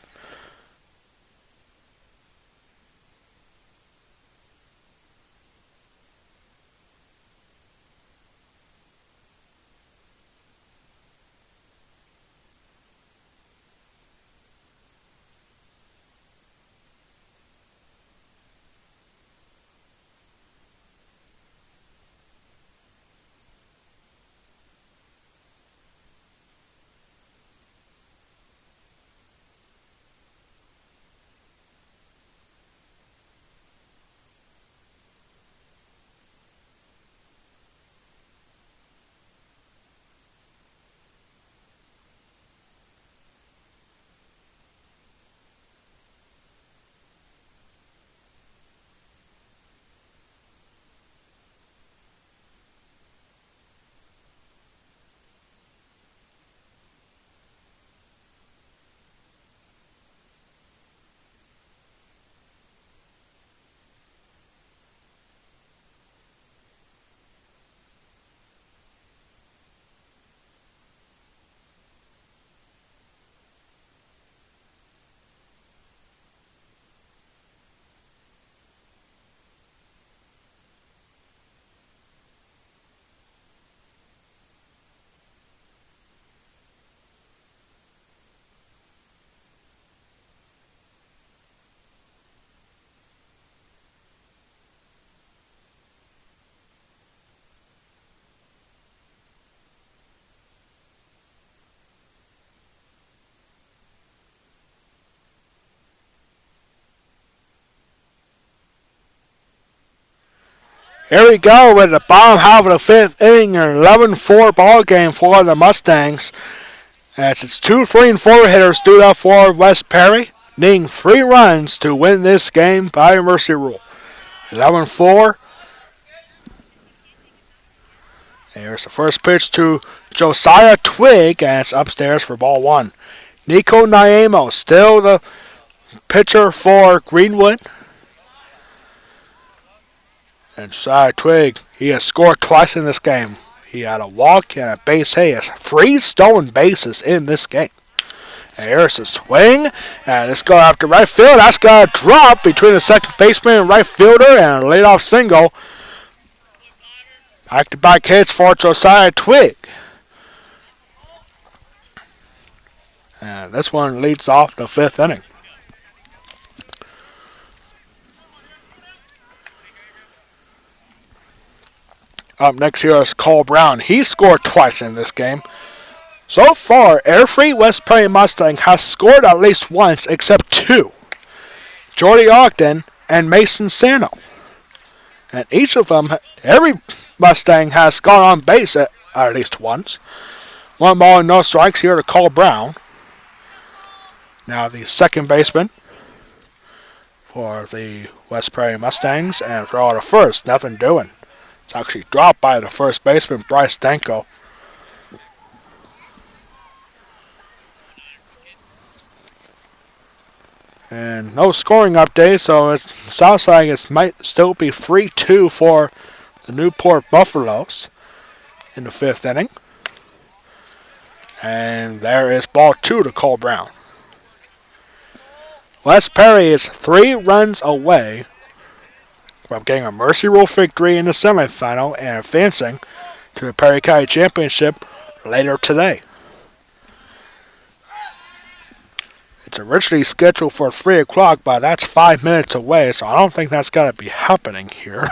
Here we go with the bottom half of the fifth inning, an 11-4 ball game for the Mustangs. As it's 2, 3, and 4 hitters stood up for West Perry, needing 3 runs to win this game by mercy rule. 11-4. There's the first pitch to Josiah Twig, and it's upstairs for ball 1. Nico Niemo, still the pitcher for Greenwood. And Josiah Twig, he has scored twice in this game. He had a walk and a base hit. He has 3 stolen bases in this game. And here's a swing, and it's going after right field. That's got a drop between the second baseman and right fielder, and a leadoff single. Back-to-back hits for Josiah Twig. And this one leads off the 5th inning. Up next here is Cole Brown. He scored twice in this game. So far, every West Perry Mustang has scored at least once except 2. Jordy Ogden and Mason Sano. And each of them, every Mustang has gone on base at least once. 1 ball and no strikes here to Cole Brown. Now the second baseman for the West Perry Mustangs, and throw out a first, nothing doing. It's actually dropped by the first baseman, Bryce Danko. And no scoring update, so it sounds like it might still be 3-2 for the Newport Buffaloes in the 5th inning. And there is ball 2 to Cole Brown. West Perry is 3 runs away from getting a mercy rule victory in the semifinal and advancing to the Perry County Championship later today. It's originally scheduled for 3 o'clock, but that's 5 minutes away, so I don't think that's got to be happening here.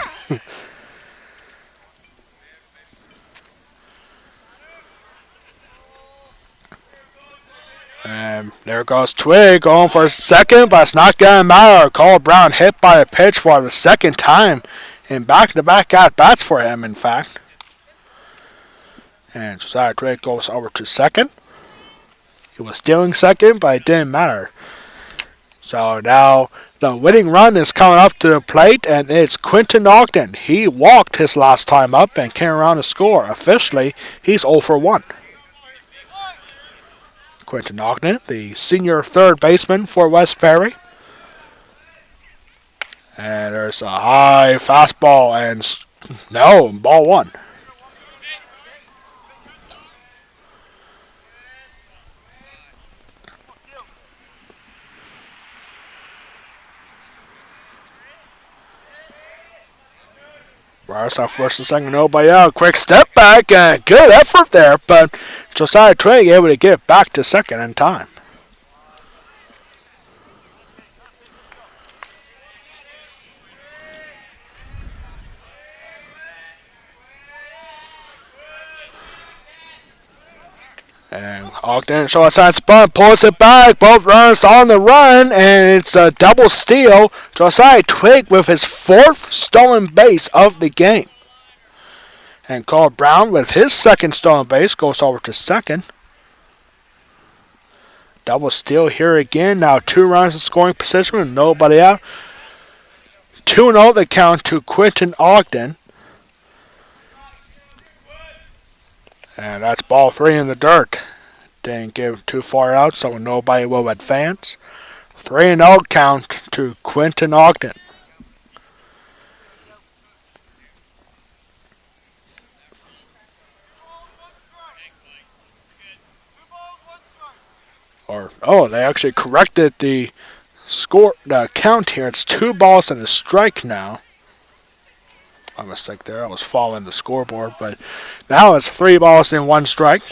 And there goes Twig going for second, but it's not going to matter. Cole Brown hit by a pitch for the second time in back-to-back at-bats for him, in fact. And Josiah Twig goes over to second. He was stealing second, but it didn't matter. So now the winning run is coming up to the plate, and it's Quentin Ogden. He walked his last time up and came around to score. Officially, he's 0 for 1. Quentin Ogden, the senior third baseman for West Perry. And there's a high fastball, and no, ball 1. Runners on first and second, nobody out. Quick step back, and good effort there, but Josiah Twig able to get back to second in time. And Ogden short side spot, pulls it back. Both runners on the run, and it's a double steal. Josiah Twig with his 4th stolen base of the game. And Cole Brown with his 2nd stolen base goes over to second. Double steal here again. Now 2 runners in scoring position with nobody out. 2-0 the count to Quentin Ogden. And that's ball 3 in the dirt. Didn't give too far out, so nobody will advance. 3-0 count to Quentin Ogden. They actually corrected the count here. It's 2 balls and a strike now. My mistake there. I was following the scoreboard, but now it's 3 balls and 1 strike.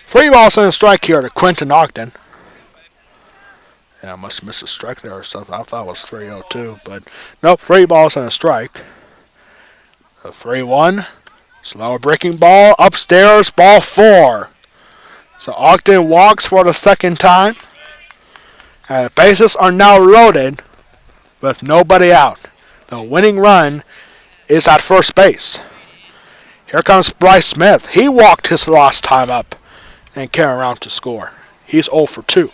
3 balls and a strike here to Quentin Ogden. Yeah, I must have missed a strike there or something. I thought it was 3-0-2, but nope, 3 balls and a strike. A 3-1. Slow breaking ball. Upstairs, ball 4. So Ogden walks for the 2nd time. And the bases are now loaded with nobody out. The winning run is at first base. Here comes Bryce Smith. He walked his last time up and came around to score. He's 0 for 2.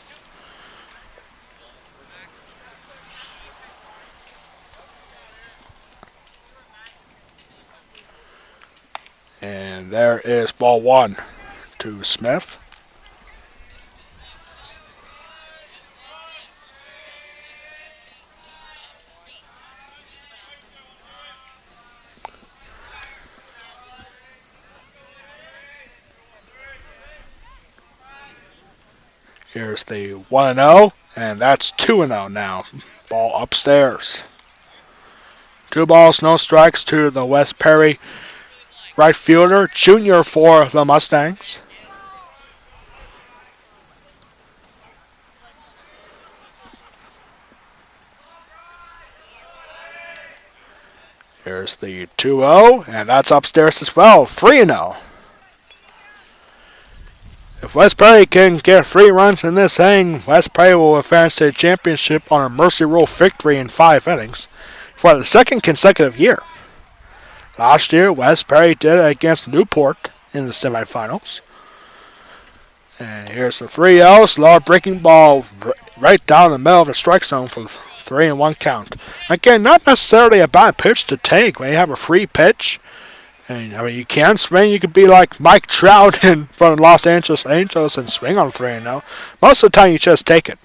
And there is ball 1 to Smith. Here's the 1-0, and that's 2-0 now. Ball upstairs. 2 balls, no strikes to the West Perry right fielder, junior for the Mustangs. Here's the 2-0, and that's upstairs as well. 3-0. If West Perry can get 3 runs in this inning, West Perry will advance to the championship on a mercy rule victory in 5 innings for the 2nd consecutive year. Last year, West Perry did it against Newport in the semifinals. And here's the 3-0, slow breaking ball right down the middle of the strike zone for 3-1 count. Again, not necessarily a bad pitch to take when you have a free pitch. And, you can swing. You could be like Mike Trout in front of Los Angeles Angels and swing on 3-0. Most of the time, you just take it.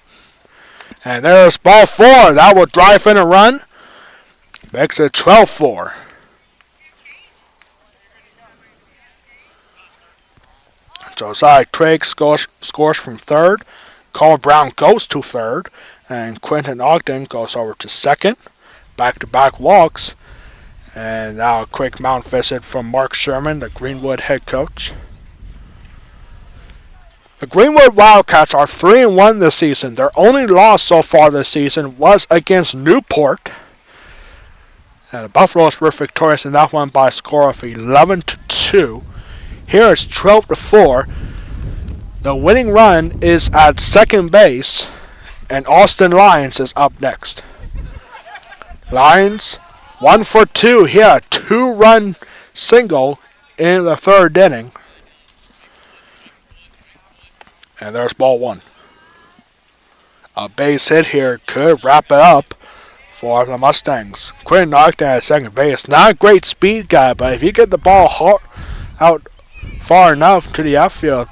And there's ball 4. That will drive in a run. Makes it 12-4. Josiah Trigg scores from third. Cole Brown goes to third. And Quentin Ogden goes over to second. Back-to-back walks. And now a quick mound visit from Mark Sherman, the Greenwood head coach. The Greenwood Wildcats are 3-1 this season. Their only loss so far this season was against Newport. And the Buffaloes were victorious in that one by a score of 11-2. Here it's 12-4. The winning run is at second base, and Austin Lyons is up next. Lyons, 1 for 2 here, 2-run single in the 3rd inning. And there's ball 1. A base hit here could wrap it up for the Mustangs. Quinn knocked at second base. Not a great speed guy, but if you get the ball out far enough to the outfield,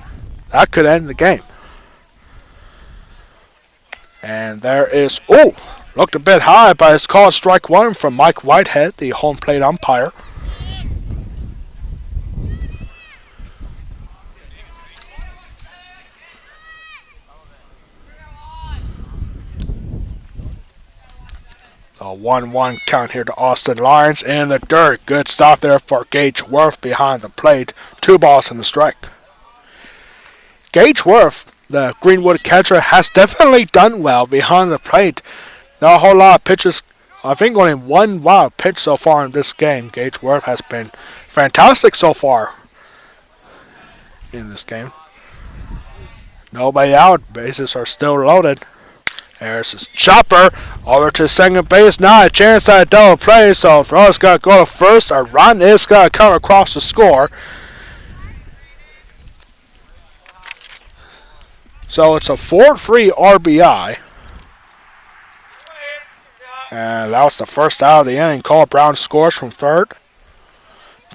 that could end the game. And there is, looked a bit high, but it's called strike 1 from Mike Whitehead, the home plate umpire. A 1-1 count here to Austin Lyons in the dirt. Good stop there for Gage Worth behind the plate. 2 balls and a strike. Gage Worth, the Greenwood catcher, has definitely done well behind the plate. Not a whole lot of pitches. I think only 1 wild pitch so far in this game. Gage Worth has been fantastic so far in this game. Nobody out. Bases are still loaded. There's his chopper over to second base. Now a chance at a double play. So throw's got to go to first. A run is going to come across the score. So it's a 4-3 RBI. And that was the first out of the inning. Cole Brown scores from third.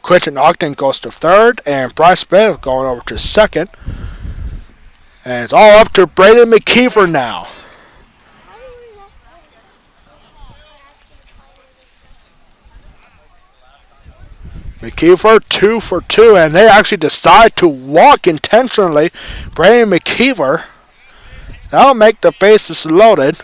Quentin Ogden goes to third. And Bryce Smith going over to second. And it's all up to Braden McKeever now. McKeever 2 for 2, and they actually decide to walk intentionally. Brandon McKeever. That'll make the bases loaded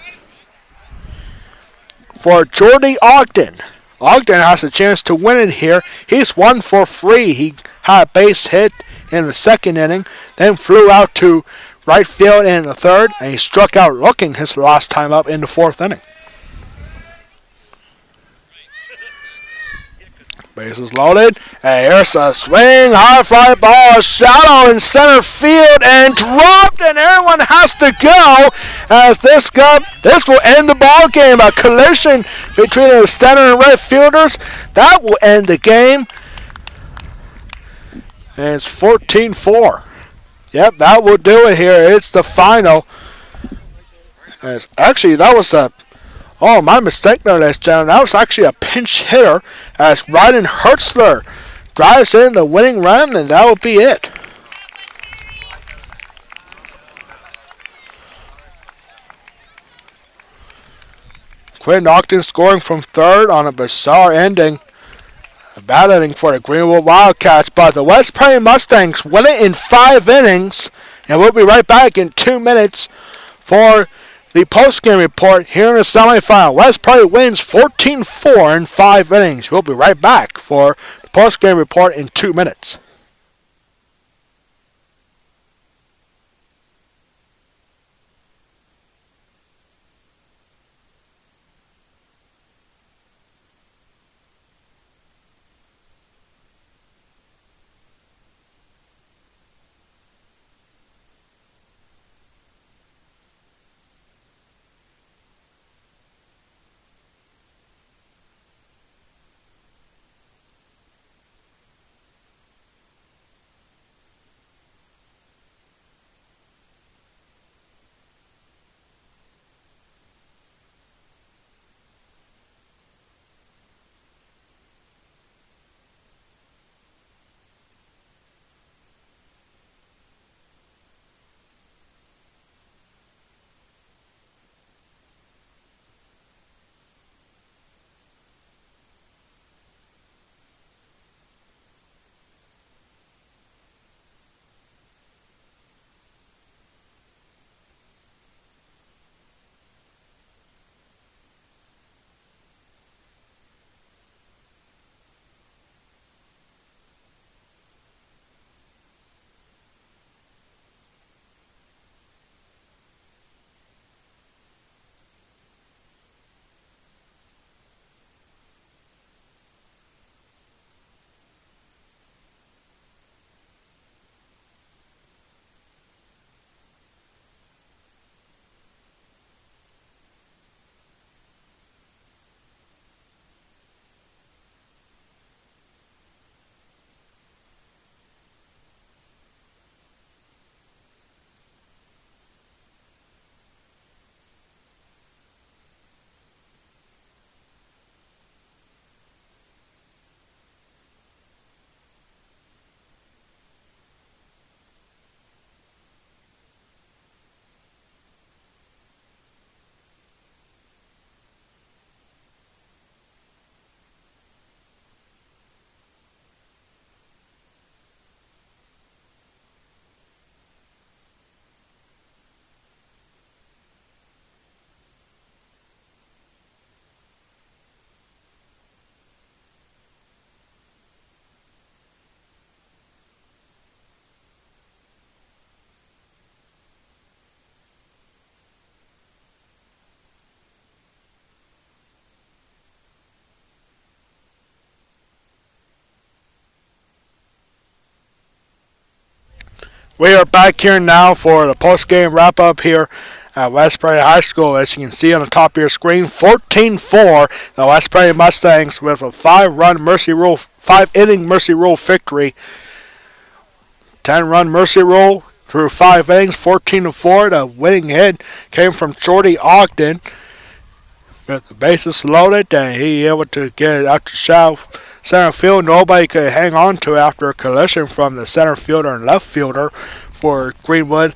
for Jordy Ogden. Ogden has a chance to win it here. He's 1 for 3. He had a base hit in the 2nd inning, then flew out to right field in the 3rd, and he struck out looking his last time up in the 4th inning. Bases loaded, and here's a swing, high fly ball, shallow in center field, and dropped, and everyone has to go, as this will end the ball game. A collision between the center and right fielders. That will end the game. And it's 14-4. Yep, that will do it here. It's the final. Actually, that was a... Oh, my mistake there, ladies and gentlemen. That was actually a pinch hitter as Ryden Hertzler drives in the winning run, and that will be it. Quinn Ogden scoring from third on a bizarre ending. A bad inning for the Greenwood Wildcats, but the West Prairie Mustangs win it in 5 innings, and we'll be right back in 2 minutes for the post-game report here in the semifinal. West Prairie wins 14-4 in 5 innings. We'll be right back for the post-game report in 2 minutes. We are back here now for the post-game wrap-up here at West Prairie High School. As you can see on the top of your screen, 14-4, the West Prairie Mustangs with a 5-inning Mercy Rule victory. 10-run Mercy Rule through 5 innings, 14-4. The winning hit came from Jordy Ogden. With the bases loaded, and he able to get it out to center field. Nobody could hang on to it after a collision from the center fielder and left fielder for Greenwood.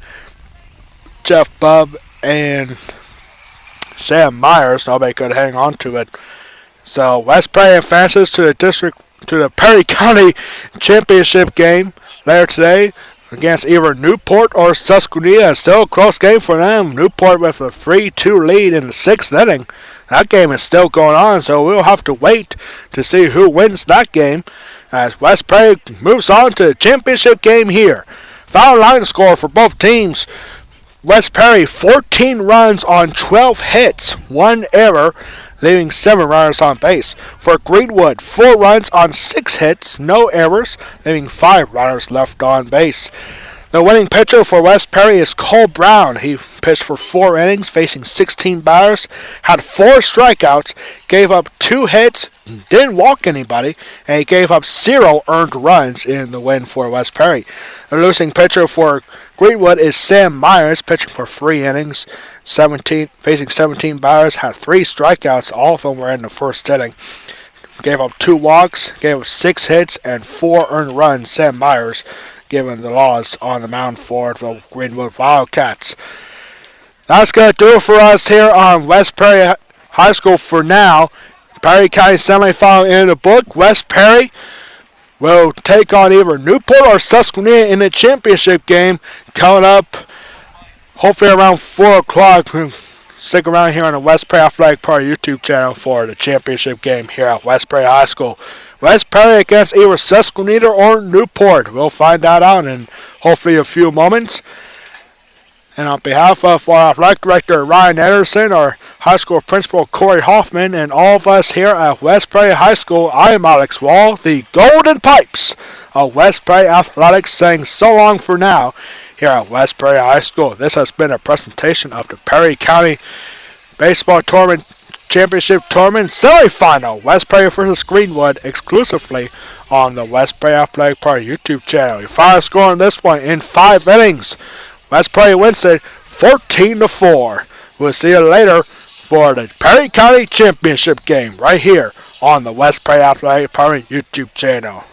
Jeff Bubb and Sam Myers. Nobody could hang on to it. So West Prairie advances to the Perry County Championship game later today against either Newport or Susquehanna. Still a close game for them. Newport with a 3-2 lead in the 6th inning. That game is still going on, so we'll have to wait to see who wins that game as West Prairie moves on to the championship game here. Final line score for both teams. West Prairie 14 runs on 12 hits, 1 error, leaving 7 runners on base. For Greenwood, 4 runs on 6 hits, no errors, leaving 5 runners left on base. The winning pitcher for West Perry is Cole Brown. He pitched for 4 innings, facing 16 batters, had 4 strikeouts, gave up 2 hits, didn't walk anybody, and he gave up 0 earned runs in the win for West Perry. The losing pitcher for Greenwood is Sam Myers, pitching for 3 innings, facing 17 batters, had 3 strikeouts. All of them were in the first inning. Gave up 2 walks, gave up 6 hits, and 4 earned runs. Sam Myers given the loss on the mound for the Greenwood Wildcats. That's going to do it for us here on West Perry High School for now. Perry County semifinal in the book. West Perry will take on either Newport or Susquehanna in the championship game coming up hopefully around 4 o'clock. Stick around here on the West Perry Athletic Park YouTube channel for the championship game here at West Perry High School. West Perry against either Susquehanna or Newport. We'll find that out in hopefully a few moments. And on behalf of our athletic director Ryan Anderson, our high school principal Corey Hoffman, and all of us here at West Perry High School, I am Alex Wall, the Golden Pipes of West Perry Athletics, saying so long for now here at West Perry High School. This has been a presentation of the Perry County Baseball Tournament Championship Tournament Semifinal, West Perry versus Greenwood, exclusively on the West Perry Athletic Park YouTube channel. Your final score on this one in 5 innings. West Perry wins it 14-4. We'll see you later for the Perry County Championship game right here on the West Perry Athletic Park YouTube channel.